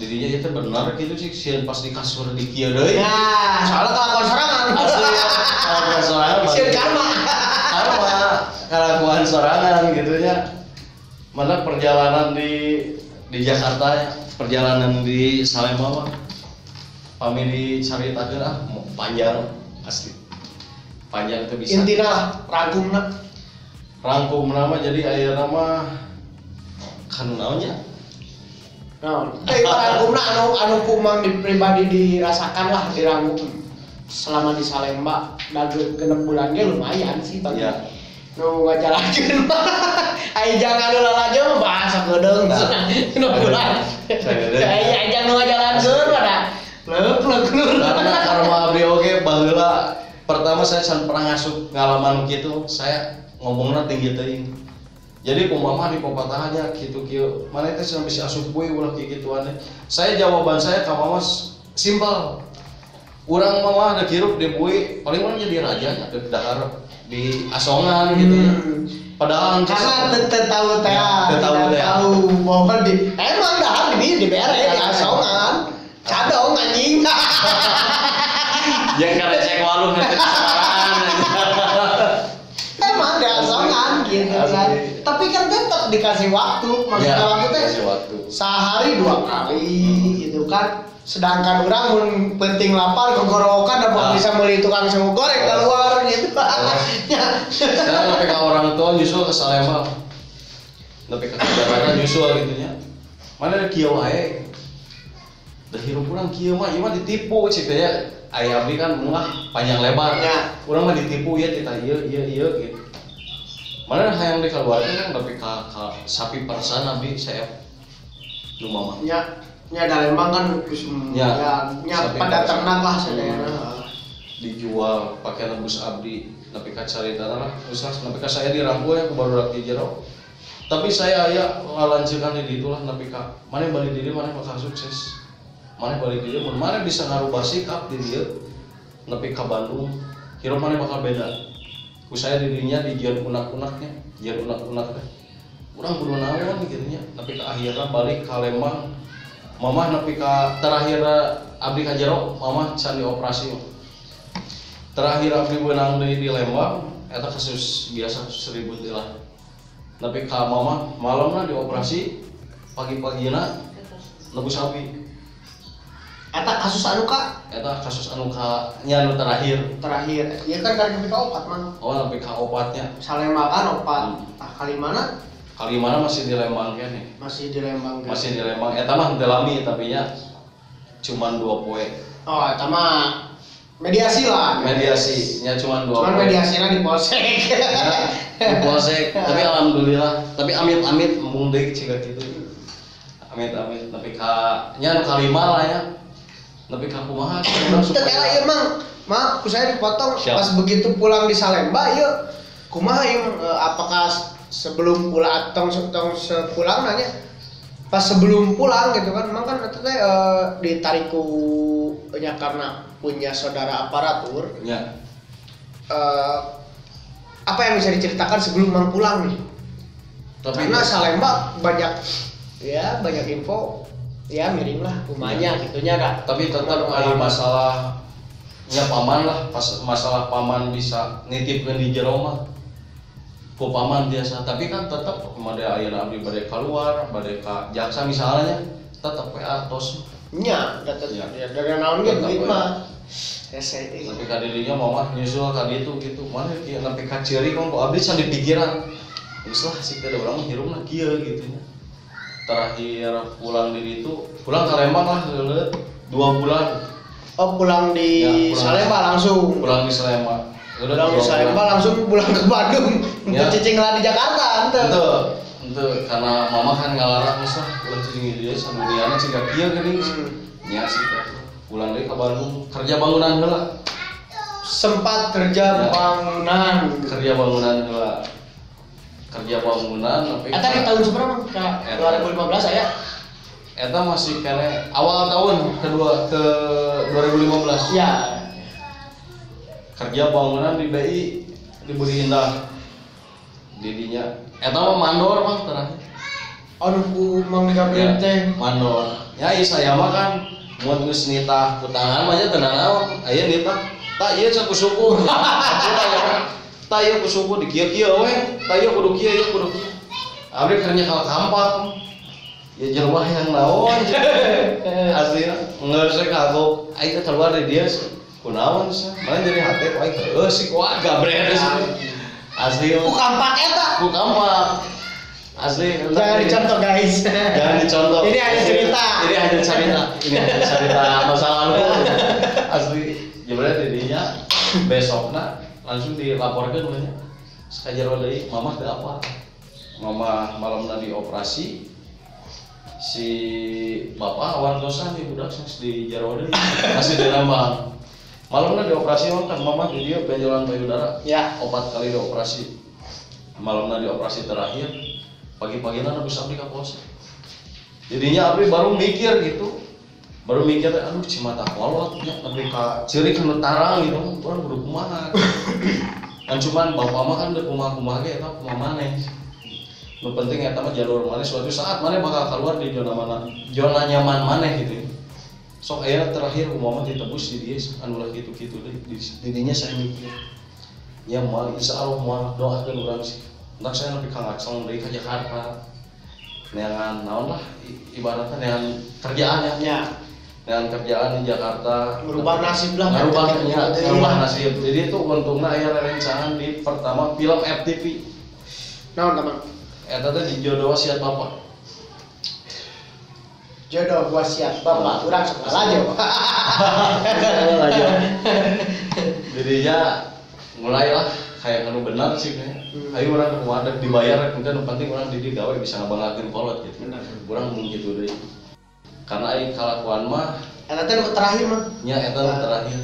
Jadinya itu benar gitu sih, sieun pas di kasur di kieu deui. Nah, soalnya kelakuan sorangan. Asli ya, kelakuan sorangan. Sieun karma. Kelakuan sorangan gitu ya. Mana perjalanan di Jakarta ya, perjalanan di Salemba mah. Pami dicaritakeun panjang asli. Panjang teh bisa. Intina lah, rangkum nama jadi aya nama kan naonnya. Nah, rangkumna anu kumang pribadi dirasakan lah dirangkum selama di Salemba dan 6 bulan ge lumayan sih bagi. Ya. Nu ngajalakeun mah ai jangan lalajo mah bahasa gedeung cenah 6 bulan. Saya aja nu ngajalakeun pada leuk Karena abdi oge baheula pertama saya pernah ngasup ngalaman gitu, saya ngomongna tinggi teuing. Jadi kumaha di pepatahnya kitu-kieu. Mana teh cenah bisa asup bui ulah kieu gituan. Saya jawaban saya ka mama simpel. Urang mah ada hirup di bui, paling urang jadi raja nya di dahar di asongan gitu ya. Padahal karena teu tahu teh. Tahu bahwa di emang dahar di bere di asongan. Cadong anjing. Yang karecek waluh nanti sembarangan. Emang ada asongan gitu kan. Tapi kan tetap dikasih waktu, maksudnya waktu teh sehari 2 kali gitu kan. Sedangkan orang mun penting lapar gogorokan dan bisa beli tukang semu goreng keluar gitu. Saya lebih ke orang tua nyusul ke Salemba. Lebih ke Jakarta nyusul gitu nya. Mana ada kieu wae. Da hirup urang kieu mah ieu mah ditipu cik teh ya. Aya abdi kan mah panjang lebar. Ya. Urang mah ditipu ya tita ieu gitu. Mana hayang dikeluarkeun kan lebih ka sapi persan abdi saya nu mama. Nya Dalembang kan ya pada ternak lah sadayana. Dijual pakai nebus abdi nepi ka caritana lah. Usah nepi ka saya dirangkul ya ku barudak di jero. Tapi saya aya ngalanceunkan di ditu lah nepi ka mane balik di dieu mane bakal sukses. Mane balik di dieu mun mane bisa ngarubah sikap di dieu nepi ka Bandung hirup mana bakal beda. Ku saya dirinya di jian unak-unaknya, jian unak-unak teh. Urang kudu naon gitu nya, tapi ke akhirnya balik ka Lembang. Mamah nepi ka terakhir abdi ka jero, mamah can dioperasi. Terakhir abdi beunang deui di Lembang, eta kasus biasa seribut lah. Nepi ka mamah malamna dioperasi, pagi-pagina nebus abdi. Eta kasus anu ka Eta kasus anu ka nya anu terakhir. Ieu kan karek nepi ka opat man. Oh, nepi ka opatnya. Salema kan opat. Tah kalimana Kalimana masih di Lembang kene. masih di Lembang. Masih di Lembang. Eta mah teu lami tapi nya cuman 2 poe. Oh, eta mah mediasi lah. Mediasi nya cuman 2 poe. Cuman mediasinya di polsek. Di polsek. Tapi alhamdulillah, tapi amit-amit mung deui ciga kitu. Amit-amit tapi ka nya anu kalima lah ya. Tapi ka kumaha urang Tetela ieu mang, mah ku saya dipotong Siap. pas begitu pulang di Salemba ieu kumaha ieu apakah sebelum pulang atau sepulang nanya pas sebelum pulang gitu kan memang kan itu teh ditarik ku nya karena punya saudara aparatur nya. apa yang bisa diceritakan sebelum mang pulang nih Tapi karena Salemba banyak info ya miring lah rumahnya gitunya dah tapi tetap ada masalahnya paman lah, pas masalah paman bisa nitipkeun di jero mah ku paman biasa, tapi kan tetap made ayeuna abdi bade keluar bade ka jaksa misalnya tetap we atos nya datang Ya. ya dari naon ge Tetep duit we. mah SE tapi ka dirinya mamah nyusul ka ditu gitu mana kieu nepi ka ciri kong abdi can di pikiran geus lah sih teh urang mah hirupna kieu gitu nya. Terakhir pulang di itu pulang ke Lembang lah 2 bulan. oh pulang di Ya, pulang. Salemba langsung Pulang di Sleman. pulang di Salemba langsung pulang ke Bandung Ya. untuk cicing lah di Jakarta ente Itu karena mama kan ngalarang lah pulang cicing dia sadudiana ciga kieu geuning. Nya sih teh. Pulang deui ka Bandung kerja bangunan heula. sempat kerja Ya. bangunan Kerja bangunan heula. Kerja bangunan tapi eta di tahun seberapa Kak? 2015 saya eta masih kene awal tahun kedua ke 2015. ya Kerja bangunan di BI di Budi Indah. Didinya eta mah mandor mah terakhir. aduh ku mang digabreun teh Mandor. Ya ieu saya mah kan mun geus nitah kutangan mah nya teu naon. Aya nitah tak ieu can ku suku. Tak ieu ku suku di kieu-kieu we. Tak ieu kudu kieu ieu kudu kieu. Abdi kerja ka kampang. Ya jerwah yang naon. Asli geus kagok. Ai teh keluar dari dia kunaon sih. Mana jadi hate ku ai geus si ku gabres. Asli ku kampak eta ku kampang. Asli jangan dicontoh guys jangan dicontoh. Ini hanya cerita. Ini hanya cerita. Ini hanya cerita masa lalu. Asli jebret didinya besokna langsung dilaporkan banyak. Sekajero deui mama teu apa. Mama malamna dioperasi. Si bapak awan dosa nih budak geus di jero deui. Masih di Lembang. Malamna dioperasi kan mama di dieu benjolan payudara. ya 4 kali dioperasi. Malamna dioperasi terakhir. Pagi-pagina habis abdi ka polsek. Jadinya abdi baru mikir gitu. Baru mikir aduh cimata kolot nya abdi ka ceurik nu tarang gitu. Urang kudu kumaha. Kan cuman bapak mah kan teu kumaha-kumaha ge eta kumaha maneh. Nu penting eta mah jalur maneh suatu saat maneh bakal keluar di zona nyaman maneh gitu. Sok aya terakhir kumaha ditebus di dieu anu lah kitu-kitu deui. Didinya saya mikir. Ya moal insyaallah moal doakeun urang sih. Entah saya lebih kangacong dari ke Jakarta dengan naon lah ibaratnya dengan kerjaan ya dengan kerjaan di Jakarta merubah nasib lah merubah nasib. Jadi itu untungnya aya rerencangan di pertama film FTV naon teman eta teh dijodoh wasiat bapak jodoh wasiat bapak urang sekolah aja jadinya mulailah kayak anu benar sih kayaknya. Ayo orang wadah dibayar kemudian yang penting orang didik gawe bisa ngabanggakeun kolot gitu. Benar. Urang mung kitu deui. Karena ai kalakuan mah eta teh nu terakhir mah nya eta nu terakhir.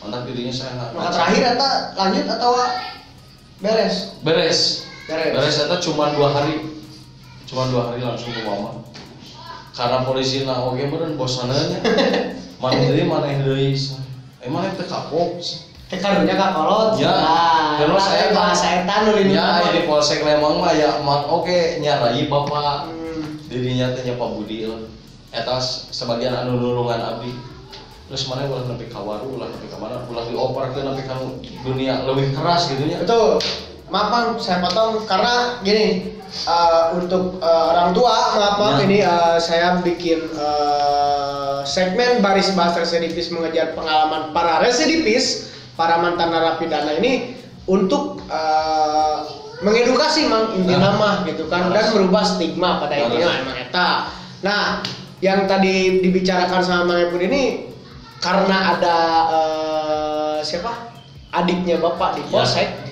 Mantap dirinya saya enggak. nu terakhir eta lanjut atau beres Beres. Beres. Beres eta cuma 2 hari. Cuma 2 hari langsung ke mama. Karena polisi na oge meureun bosananya. Maneh deui. Emang teh kapok. karunya kakolot. Ya, terus saya bahasa eta nu ya di Polsek Lembang mah ya oke nyarai bapak dirinya teh nya Pak Budi eta sebagian anu nulungan abdi. Terus mana ulah nepi ka waru, ulah nepi ka mana, ulah dioperkeun nepi ka dunia lebih keras gitu nya. Betul. Maaf Bang, saya potong karena gini untuk orang tua, maaf Ya. ini saya bikin segmen baris bahas residipis mengejar pengalaman para residipis, para mantan narapidana ini untuk mengedukasi Mang inti nama gitu kan dan merubah stigma pada intinya emang eta. Nah, yang tadi dibicarakan sama Mang Epun ini karena ada siapa? Adiknya Bapak di Polsek.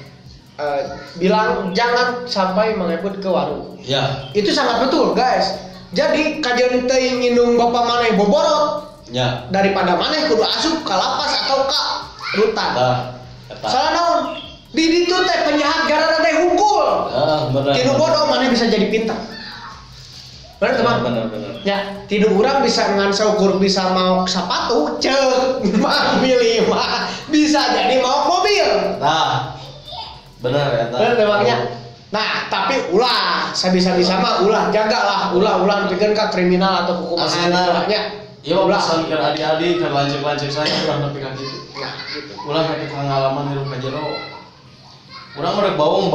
Bilang jangan sampai mengeput ke warung. Ya. Itu sangat betul guys. Jadi kajian teuing indung bapak maneh boborot Ya. daripada maneh kudu asup ka lapas atau ka rutan. Eta. Salah naon? Di ditu teh penjahat gara teh hungkul. Bener. Tidu bodoh maneh bisa jadi pintar. Bener teman? Bener. Ya, tidur orang bisa dengan seukur bisa mau sepatu, cek mah milih mah bisa jadi mau mobil. Nah. Bener ya. Bener memangnya. Nah, tapi ulah, bisa mah ulah jagalah, ulah pikeun ka kriminal atau hukuman Aslinya. Iya, ulah pesan ke adik-adik, ke lancik-lancik saya ulah nepi ka kitu. Nah, gitu. Ulah nepi ka ngalaman hirup ka jero. Urang mah rek bawong,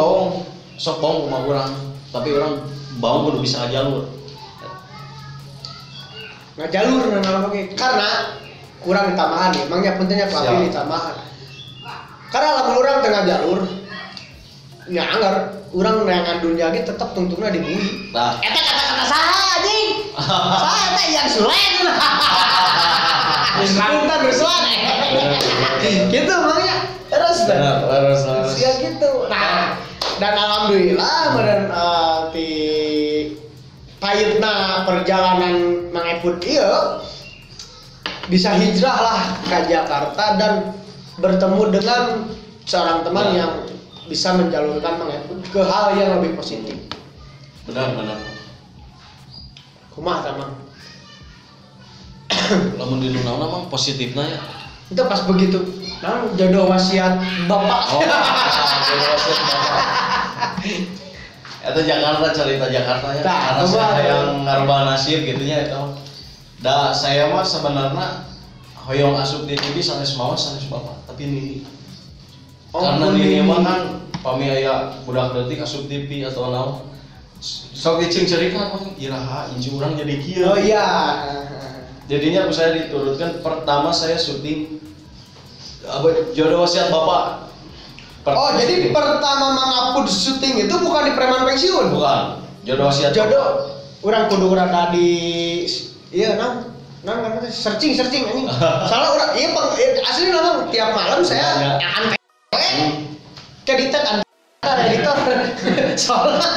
sok bawong kumaha urang, tapi urang bawong kudu bisa ngajalur. Ngajalur nana oke karena kurang ditamahan ya, emangnya pentingnya kelapi ditamahan. Karena lamun urang tengah jalur ya anggar urang neangan dunia ge tetep tungtungna dibui. Nah, Eta kata-kata saha anjing? Saha eta yang sulen. Punten rusuhan. Gitu emangnya. Terus harus. sia gitu. Nah, dan alhamdulillah meureun ti payetna perjalanan Mang Epun ieu bisa hijrah lah ke Jakarta dan bertemu dengan seorang teman yang bisa menjalurkan Mang Epun ke hal yang lebih positif. Benar. Kumaha ta Mang? Lamun di naon mah positifna ya. Itu pas begitu. Nah, jodoh wasiat Bapak. Oh, jodoh wasiat Bapak. Eta Jakarta cerita Jakarta ya. Nah, Karena saya yang ngarubah nasib gitunya itu. Da saya mah sebenarnya hoyong asup di TV sanes mawas sanes bapak, tapi ini. Karena ini mah kan pami aya budak leutik asup TV atau naon. Sok dicing cerita mah iraha inci urang jadi kieu. Oh iya. Jadinya saya diturutkan pertama saya syuting jodoh wasiat bapak. Jadi pertama Mang Apud syuting itu bukan di preman pensiun. Bukan. Jodoh wasiat. Jodoh. Urang kudu rada di iya kan searching anjing. Salah urang asli memang tiap malam saya akan keditan editor. Soalnya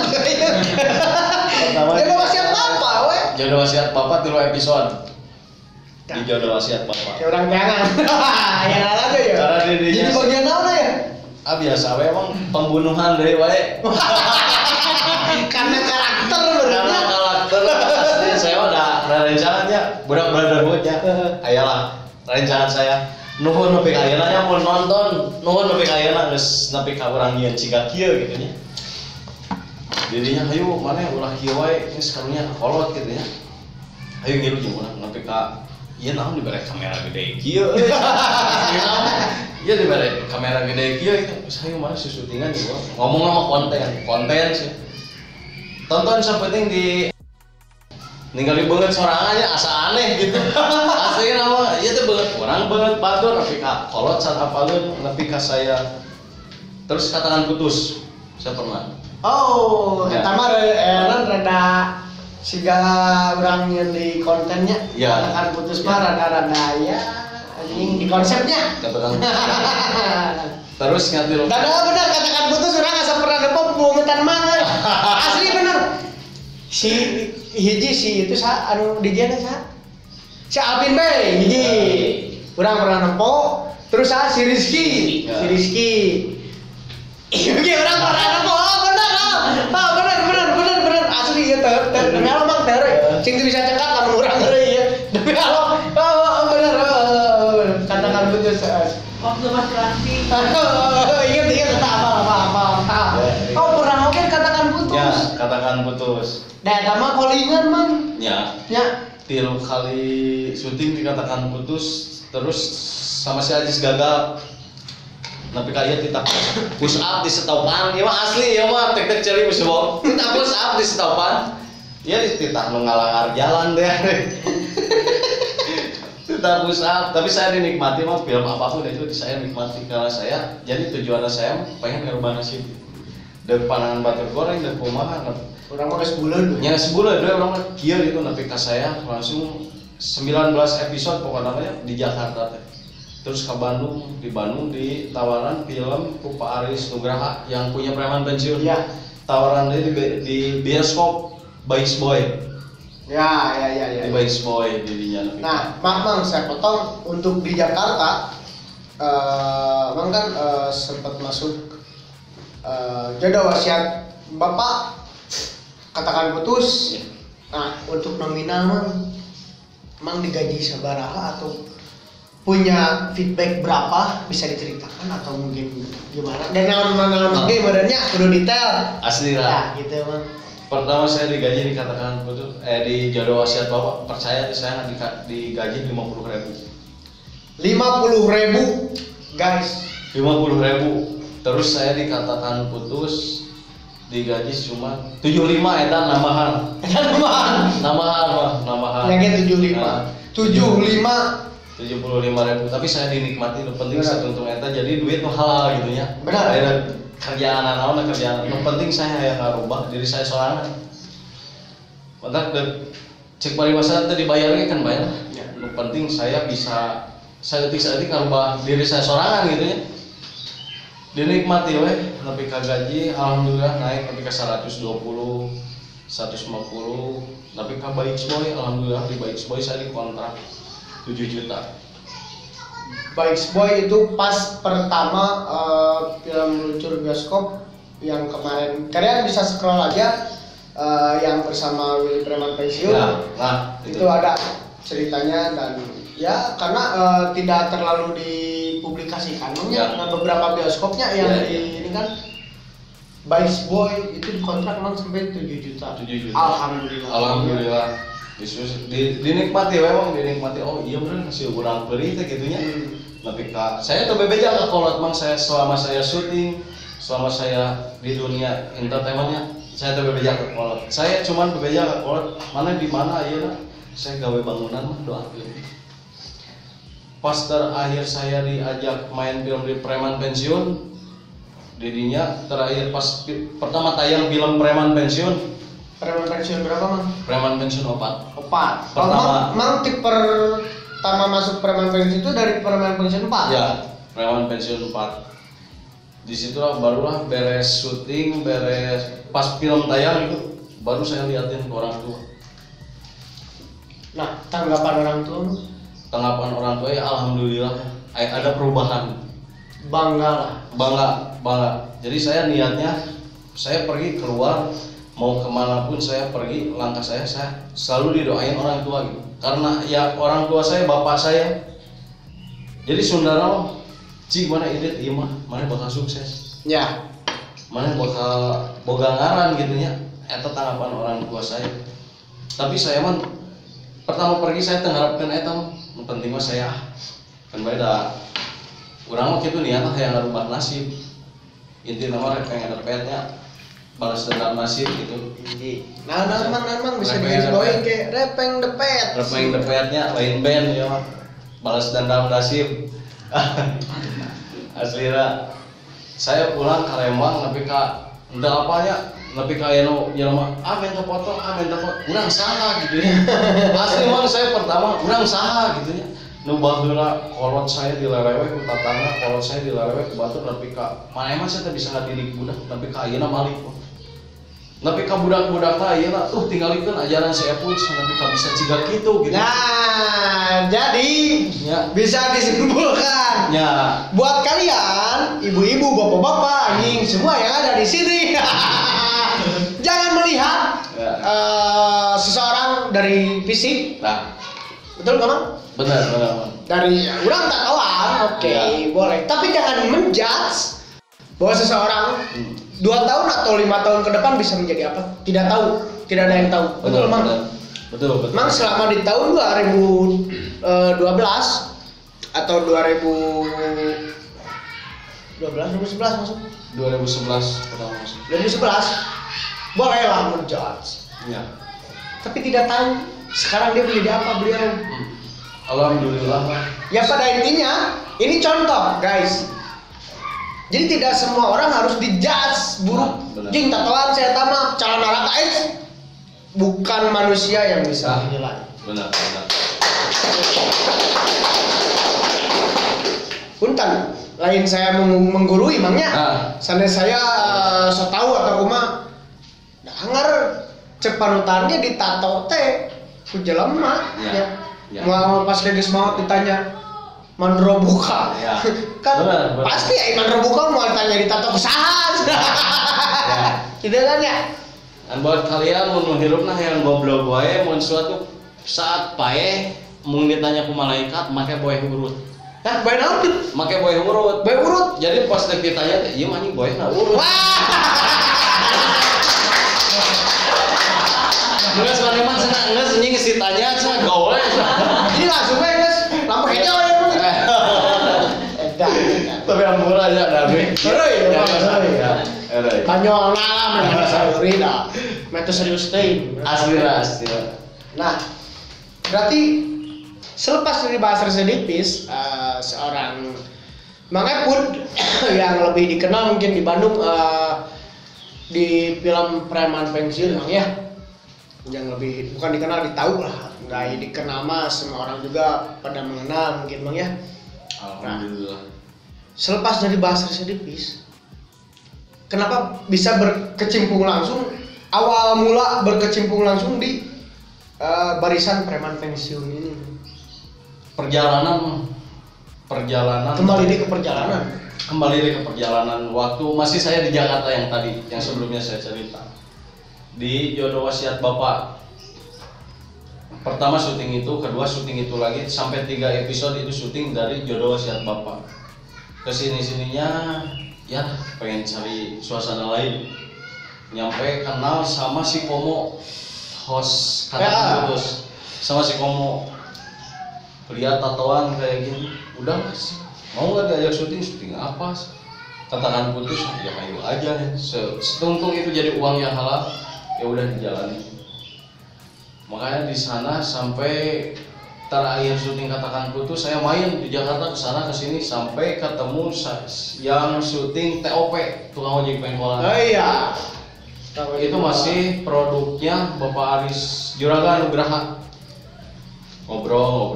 jodoh wasiat bapak we. Jodoh wasiat bapak 3 episode. Di jodoh wasiat bapak. Ya orang jangan. Ya aja ya. Cara dirinya. Jadi bagian mana ya? Biasa we emang pembunuhan deui wae. Karena karakter Karena benernya. karakter asli saya udah rencananya budak brotherhood ya. Ayolah rencangan saya. Nuhun nepi ka ayeuna nya mun nonton, nuhun nepi ka ayeuna geus nepi ka urang nyeun ciga kieu gitu nya. Jadinya hayu maneh ulah kieu wae geus karunya kolot gitu ya. Hayu ngilu jeung urang nepi ka ieu naon dibere kamera gede kieu. Iya dibere kamera gede kieu itu. Geus hayu maneh syutingan juga. Ngomong sama konten sih. Tonton sapenting di ningali banget sorangannya asa aneh gitu. Asli nama ieu teh banget orang banget batur nepi ka kolot saat apaleun nepi ka saya. Terus katakan putus. Saya pernah. Oh, Ya. eta mah rada siga urang yang di kontennya. Ya. Katakan putus mah rada ya anjing di konsepnya. Katakan. Terus nganti Dada bener katakan putus urang asa pernah nepok pungutan mah. Asli bener. Si hiji si itu anu di dieu sa. Si Alvin Bey hiji. Urang pernah nepok terus si Rizky. Ya. Si Rizky. Iya urang pernah nepok. Bener asli ieu teh demi Allah mah teh cing bisa cengkat lamun urang deui ieu. Demi Allah. Bener. Katakan putus. Waktu masih latih. Ingat apa. Oh pernah oke katakan putus. Ya, katakan putus. Dah sama callingan mang. Ya, Ya. 3 kali syuting dikatakan putus, terus sama si Ajis gagal. Tapi kayak kita push up di setopan, ya mah asli ya mah tek ceri musuh bom. Kita push up di setopan, ya kita mengalangar jalan deh. Kita push up, tapi saya dinikmati mah film apapun itu saya nikmati karena saya jadi tujuan saya pengen ngerubah nasib. Dari panangan batur goreng dan kumaha. Orang mah sebulan tuh. Ya sebulan deh orang kieu itu tapi ka saya langsung 19 episode pokoknya di Jakarta teh. Terus ke Bandung, di tawaran film ku Pak Aris Nugraha yang punya preman pensiun. Ya. Tawaran dia di bioskop Baik Boy. Ya. Di Baik Boy dirinya. Nah, Mang saya potong untuk di Jakarta. Mang kan sempat masuk jodoh wasiat Bapak katakan putus. Nah, untuk nominal Mang digaji sabaraha atau punya feedback berapa bisa diceritakan atau mungkin gimana? Dan nama badannya kudu detail. Asli lah. Nah, gitu Mang. Pertama saya digaji dikatakan putus di jodoh wasiat Bapak, percaya saya digaji 50.000. 50.000 guys. 50.000. Terus saya dikatakan putus digaji cuma 75 eta nambahan. Nambahan. Yang 75. 75.000 tapi saya dinikmati nu penting satuntung eta jadi duit nu halal gitu nya. Benar. Aya kerjaan naon kerjaan nu penting saya aya ngarubah diri saya sorangan. Mantap cek bari masa teh dibayar kan bayar. Nu penting saya bisa saeutik-saeutik ngarubah diri saya sorangan gitu nya. Dinikmati we nepi ka gaji alhamdulillah naik nepi ka 120 150 tapi ka Baik Boy alhamdulillah di Baik Boy saya dikontrak 7 juta. Baik Boy itu pas pertama film meluncur bioskop yang kemarin. Kalian bisa scroll aja yang bersama Willy Preman pensiun. Nah, itu ada ceritanya dan ya karena tidak terlalu dipublikasikan. Dengan beberapa bioskopnya yang ini kan Baik Boy itu dikontrak memang sampai 7 juta. Alhamdulillah. Dinikmati memang dinikmati. Oh iya bener masih kurang beri teh gitunya. Tapi saya tuh bebeja ke kolot mang saya selama saya syuting, selama saya di dunia entertainmentnya saya tuh bebeja ke kolot. Saya cuman bebeja ke kolot mana di mana ayeuna saya gawe bangunan mah doakeun. Pas terakhir saya diajak main film di Preman Pensiun, didinya terakhir pas pertama tayang film Preman Pensiun. Preman pensiun berapa Mang? Preman Pensiun 4. Pertama. Mang tipe pertama masuk Preman Pensiun itu dari Preman Pensiun 4? Ya, Preman Pensiun 4. Di situlah barulah beres syuting, beres pas film tayang itu baru saya liatin ke orang tua. Nah, tanggapan orang tua? Tanggapan orang tua ya alhamdulillah ada perubahan. Bangga. Jadi saya niatnya saya pergi keluar mau kemanapun saya pergi langkah saya selalu didoain orang tua gitu karena ya orang tua saya bapak saya jadi saudara cik mana ide iya mana bakal sukses ya mana bakal boga ngaran gitu nya eta tanggapan orang tua saya tapi saya mah pertama pergi saya tengharapkan eta penting mah saya kan beda urang mah kitu niatna hayang ngarubah nasib intina mah pengen ada petnya balas dendam nasib gitu. Nah, memang bisa digarisbawahi kayak repeng depet. Repeng depetnya lain band ya mah. Balas dendam nasib. Aslira saya pulang ke Lembang nepi ka entah apanya nepi ka anu jelema minta foto, urang saha gitu ya. Asli mah saya pertama urang saha gitu ya. Nu baheula kolot saya dilelewe ku tatangna, kolot saya dilelewe ku batur nepi ka mana emang saya teh bisa ngadidik budak nepi ka ayeuna malik. Tapi ka budak-budak teh ayeuna tinggalikeun ajaran si Epuj nepi ka bisa ciga kitu gitu. Nah, jadi bisa disimpulkan. Ya. Buat kalian, ibu-ibu, bapak-bapak, anjing semua yang ada di sini. Jangan melihat seseorang dari fisik. Nah, betul nggak, Mang? benar. dari orang tatoan, oke, boleh. Tapi jangan menjudge bahwa seseorang 2 tahun atau 5 tahun ke depan bisa menjadi apa? Tidak tahu, tidak ada yang tahu. Betul, Mang. Betul. Mang selama di tahun 2012 atau 2011 masuk? 2011 pertama masuk. 2011 bolehlah menjudge. Iya. Tapi tidak tahu sekarang dia menjadi apa beliau. Alhamdulillah. Ya pada intinya ini contoh guys. Jadi tidak semua orang harus dijudge buruk. Benar. Jing tatoan saya tamat calon anak bukan manusia yang bisa menilai. Benar. Punten, lain saya menggurui emangnya. Seandainya saya so tahu atau kuma dengar cepanutannya ditato teh ku jelema ya. Mau pas geus mau ditanya mandro buka. Ya. Kan benar. Pasti ya mandro buka mau ditanya ditato ku saha. Ya. Tidak kan ya? Dan buat kalian mun hirupna yang goblok wae mun suatu saat pae mun ditanya ku malaikat make boeh urut. Nah, boeh naon? Make boeh urut. Boeh urut. Jadi pas ditanya teh ieu mah anjing boeh na urut. Geus mana mah cenah geus anjing geus ditanya cenah gawe. Ini langsung we geus lampu hijau ya. Tapi ampun aja Nabi. Heureuy, heureuy. Banyol ngalam dengan sauri dah. Metu serius teh. Asli. Nah, berarti selepas dari bahas residipis, seorang Mangepud yang lebih dikenal mungkin di Bandung di film Preman Pensiun Mang ya. Yang lebih bukan dikenal, ditahu lah. Nggak dikenal mah semua orang juga pada mengenal mungkin Mang ya. Alhamdulillah. Selepas dari bahas residipis, kenapa bisa berkecimpung langsung awal mula berkecimpung langsung di barisan preman pensiun ini? Perjalanan kembali ke perjalanan waktu masih saya di Jakarta yang tadi yang sebelumnya saya cerita di Jodoh Wasiat Bapak. Pertama syuting itu, kedua syuting itu lagi sampai 3 episode itu syuting dari Jodoh Wasiat Bapak. Kesini-sininya ya pengen cari suasana lain. Nyampe kenal sama si Komo, host Katakan Putus, sama si Komo. Lihat tatoan kayak gini, udah Mas, mau nggak diajak syuting apa? Katakan Putus, ya ayo aja. Setuntung itu jadi uang yang halal, ya udah dijalani. Makanya di sana sampai terakhir syuting Katakan Putus, saya main di Jakarta kesana kesini sampai ketemu yang syuting TOP, tukang ojek pengkolan. Oh iya. Itu masih produknya Bapak Aris Juragan Nugraha. Ngobrol,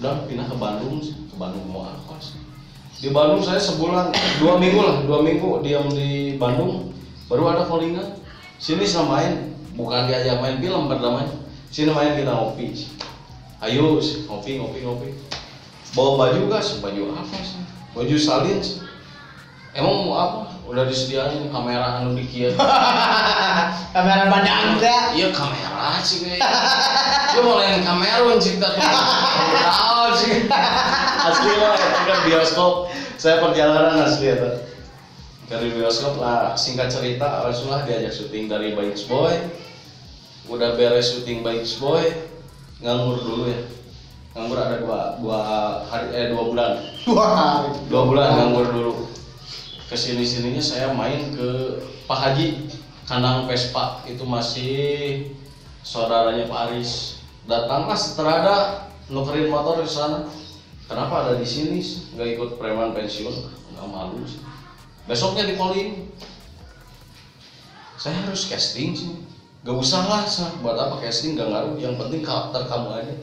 udah pindah ke Bandung mau apa sih? Di Bandung saya sebulan, 2 minggu diam di Bandung, baru ada callingan. Sini sama main, bukan diajak main film berdamai. Sini main kita ngopi. Ayo ngopi. Bawa baju gas, baju apa sih? Baju salin sih. Emang mau apa? Udah disediain kamera anu dikieu. Kamera badan enggak? Iya kamera sih kayak. Dia mau lain kamera cipta tuh. Tahu sih. Asli lah, itu bioskop. Saya perjalanan asli itu. Dari bioskop lah, singkat cerita, langsunglah diajak syuting dari Bikes Boy. Udah beres syuting Bikes Boy, nganggur dulu ya. Nganggur ada 2 bulan. 2 bulan nganggur dulu. Kesini-sininya saya main ke Pak Haji, kandang Vespa, itu masih saudaranya Pak Aris. Datanglah seterada nukerin motor di sana. Kenapa ada di sini? Nggak ikut preman pensiun? Nggak malu sih. Besoknya di polling. Saya harus casting sih. Gak usah lah, buat apa casting, gak ngaruh. Yang penting karakter kamu aja.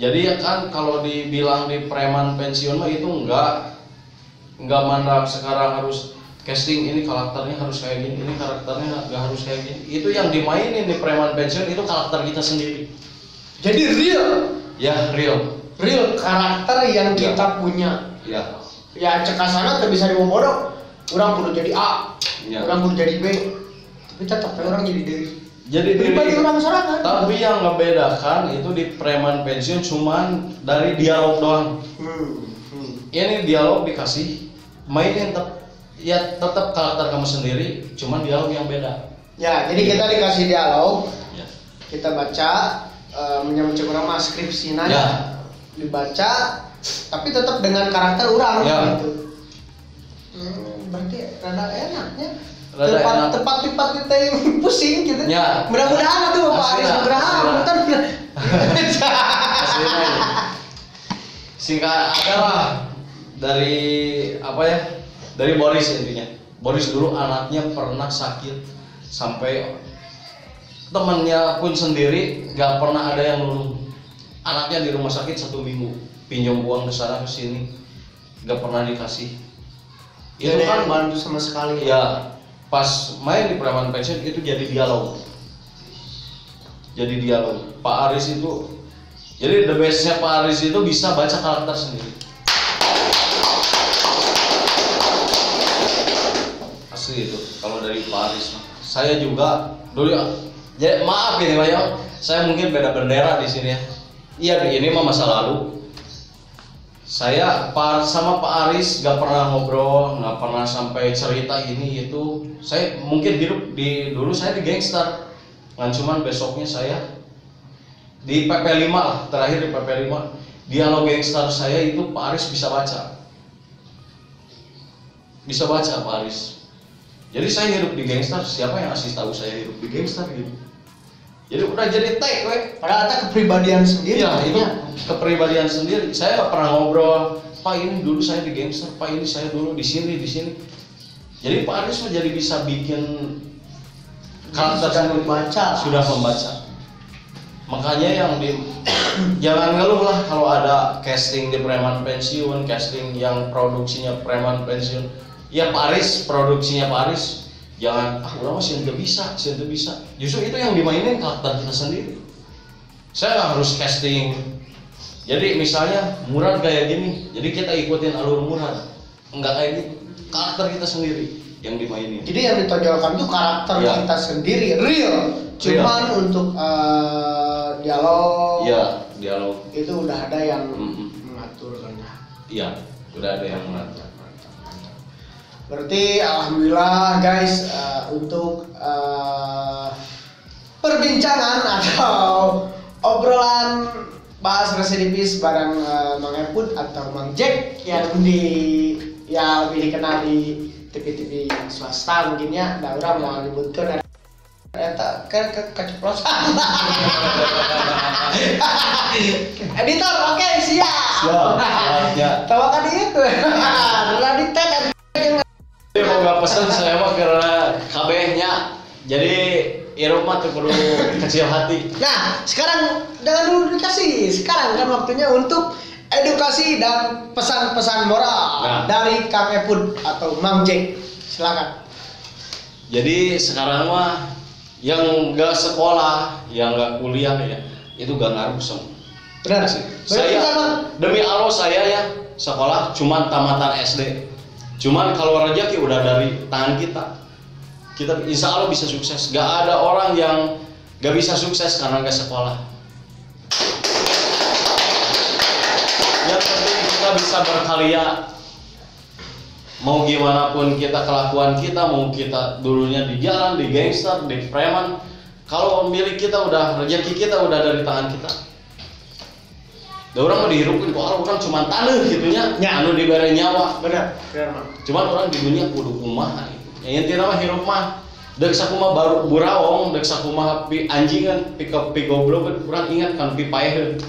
Jadi ya kan kalau dibilang di preman pensiun mah itu nggak mandang sekarang harus casting ini karakternya harus kayak gini, ini karakternya nggak harus kayak gini. Itu yang dimainin di preman pensiun itu karakter kita sendiri. Jadi real. Ya real Karakter yang kita punya. Ya. Ya cekasana tuh bisa dibodoh. Orang kudu jadi A, orang kudu jadi B. Tapi tetap orang jadi diri. jadi pribadi orang sorangan. Tapi yang ngebedakan itu di preman pensiun cuman dari dialog doang. Ini dialog dikasih, mainin tetap karakter kamu sendiri, cuman dialog yang beda. Ya, jadi kita dikasih dialog, Ya. kita baca, menyambut orang mah skripsi nanya, Ya. dibaca, tapi tetap dengan karakter orang Ya. gitu. Berarti rada enaknya. Rada enak. Tempat kita yang pusing gitu. Ya. Mudah-mudahan tuh Pak Aris Aslinya, Nugraha, aslinya. bentar. Aslinya ini. Singkat adalah dari apa ya? Dari Boris intinya. Boris dulu anaknya pernah sakit sampai temannya pun sendiri nggak pernah ada yang nolong. Anaknya di rumah sakit 1 minggu, pinjam uang ke sana ke sini, nggak pernah dikasih. Itu Jadi kan bantu sama sekali. ya pas main di preman pensiun itu jadi dialog. Jadi dialog. Pak Aris itu, jadi the bestnya Pak Aris itu bisa baca karakter sendiri. Asli itu kalau dari Pak Aris. Saya juga dulu ya maaf ini Pak Yong, saya mungkin beda bendera di sini ya. Iya ini mah masa lalu. Saya sama Pak Aris gak pernah ngobrol, gak pernah sampai cerita ini itu. Saya mungkin hidup dulu saya di gangster, kan cuman besoknya saya di PP5 lah, terakhir di PP5 dialog gangster saya itu Pak Aris bisa baca Pak Aris. Jadi saya hidup di gangster, siapa yang ngasih tahu saya hidup di gangster gitu? Jadi udah jadi tag, Padahal ada kepribadian sendiri. iya itu kepribadian sendiri. Saya nggak pernah ngobrol, Pak ini dulu saya di gangster, Pak ini saya dulu di sini. Jadi Pak Aris menjadi bisa bikin karakter Sudah sendiri. membaca. Sudah membaca. Makanya yang jangan ngeluh lah kalau ada casting di preman pensiun, casting yang produksinya preman pensiun. Ya Pak Aris, produksinya Pak Aris. Jangan, orang masih tidak bisa. Justru itu yang dimainin karakter kita sendiri. Saya nggak harus casting. Jadi misalnya Murad kayak gini, jadi kita ikutin alur Murad. Enggak kayak gitu. Karakter kita sendiri yang dimainin. Jadi yang ditonjolkan itu karakter Ya. kita sendiri, real. Cuman untuk dialog, Dialog. itu udah ada yang Mm-mm. mengatur kan. Iya, udah ada yang mengatur. Berarti alhamdulillah guys, untuk perbincangan atau obrolan bahas residipis bareng Mang Eput atau Mang Jack yang lebih dikenal di TV-TV swasta mungkin ya, da urang mau nyebutkeun eta keceplosan. Editor, oke, siap. Ya. Tawa kan itu. Udah ditek. Jadi mau nggak pesan saya mah karena KB-nya. Jadi Irup mah tuh perlu kecil hati. Nah, sekarang jangan dulu dikasih. Sekarang kan waktunya untuk edukasi dan pesan-pesan moral dari Kang Eput atau Mang Jack. Silakan. Jadi sekarang mah yang nggak sekolah, yang nggak kuliah ya, itu gak ngaruh semua. Benar. Saya demi Allah saya ya sekolah cuman tamatan SD. Cuman kalau rezeki udah dari tangan kita insya Allah bisa sukses. Gak ada orang yang gak bisa sukses karena gak sekolah. Yang penting kita bisa berkarya. Mau gimana pun kita kelakuan kita, mau kita dulunya di jalan, di gangster, di preman, kalau milik kita udah rezeki kita udah dari tangan kita. Da orang mau dihirupin kok orang cuma tanah gitunya, anu dibere nyawa. Benar, Mang. Cuman orang di dunia kudu kumaha gitu. Ya intinya mah hirup mah deuk sakumaha baru buraong, deuk sakumaha pi anjingan, pi goblok urang ingat kan pi paeheun.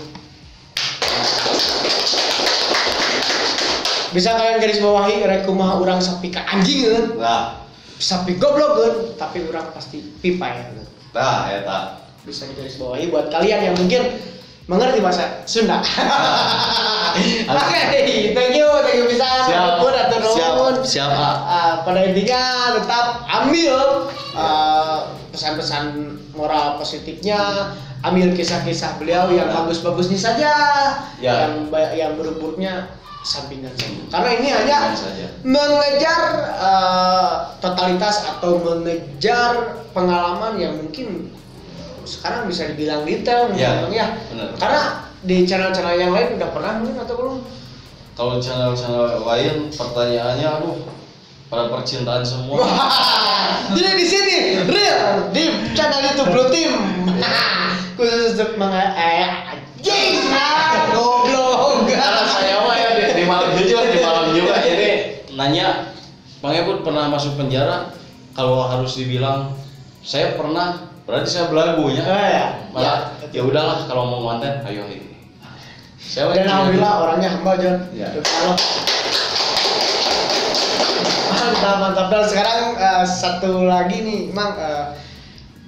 Bisa kalian garis bawahi rek kumaha urang sapi ka anjingeun, Nah, sapi goblokeun, tapi urang pasti pipai. tah eta. Bisa digaris bawahi buat kalian yang mungkin mengerti bahasa Sunda. Oke, thank you bisa Eput atau nuhun. Siap. Pada intinya tetap ambil pesan-pesan moral positifnya, ambil kisah-kisah beliau yang bagus-bagusnya saja, Ya. yang buruk-buruknya sampingan saja. Karena ini hanya Sampingan saja. mengejar totalitas atau mengejar pengalaman yang mungkin sekarang bisa dibilang detail Ya, memang ya. benar. Karena di channel-channel yang lain udah pernah mungkin atau belum? Kalau channel-channel lain pertanyaannya aduh pada percintaan semua. Jadi di sini real di channel YouTube Blue Team. Khusus untuk anjing goblok. Karena saya mah ya di malam jujur di malam juga ini nanya Bang Ebut pernah masuk penjara? Kalau harus dibilang saya pernah, berarti saya belagunya. Ya. Malah ya udahlah kalau mau konten ayo ini. Saya Dan alhamdulillah orangnya hamba John. Ya. Mantap. Dan sekarang satu lagi nih, Mang,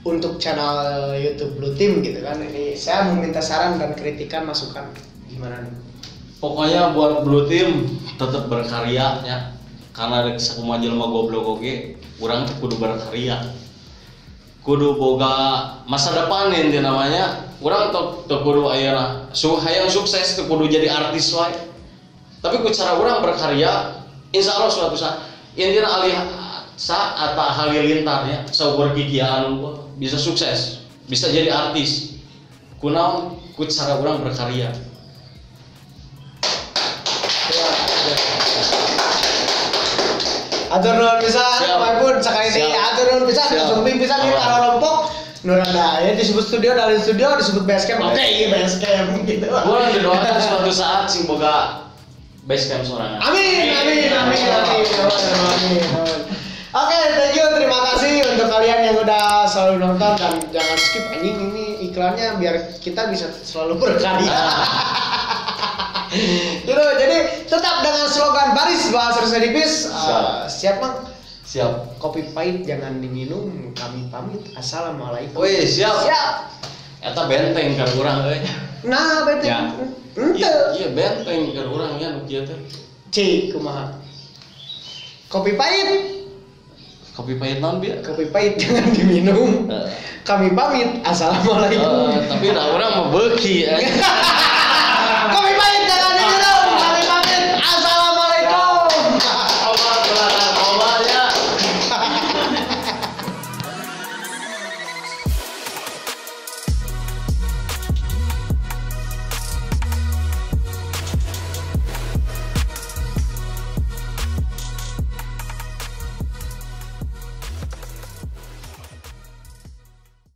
untuk channel YouTube Blue Team gitu kan. Ini saya meminta saran dan kritikan masukan gimana nih? Pokoknya buat Blue Team tetap berkarya ya. Karena ada sakumaha jelema goblok oge, urang teh kudu berkarya. Kudu boga masa depan inti namanya. Urang teu kudu ayeuna hayang sukses teu kudu jadi artis wae. Tapi ku cara urang berkarya, insyaallah suatu saat intina alih atau halilintar ya, saukur kikian bisa sukses, bisa jadi artis. Kunaon ku cara urang berkarya. Atur nuhun pisan, maupun sekali ini atur nuhun pisan, sumping pisan nih karo rompok. Nuranda ya disebut studio dari studio disebut basecamp. Oke, basecamp gitu. Gua doakan suatu saat sing boga basecamp sorangan. Amin. Oke, thank you, terima kasih untuk kalian yang udah selalu nonton dan jangan skip anjing ini iklannya biar kita bisa selalu berkarya. Gitu, jadi tetap dengan slogan baris bahasa Sedipis. Siap Mang? Siap. Kopi pahit jangan diminum, kami pamit. Assalamualaikum. Woi, siap. Siap. Eta benteng kan urang euy. Nah, benteng. Ya. Ente. Iya benteng kan urang nya nu kieu teh. Cik, kumaha? Kopi pahit. Kopi pahit naon bieu? Kopi pahit jangan diminum. Kami pamit. Assalamualaikum. Tapi da urang mah beuki.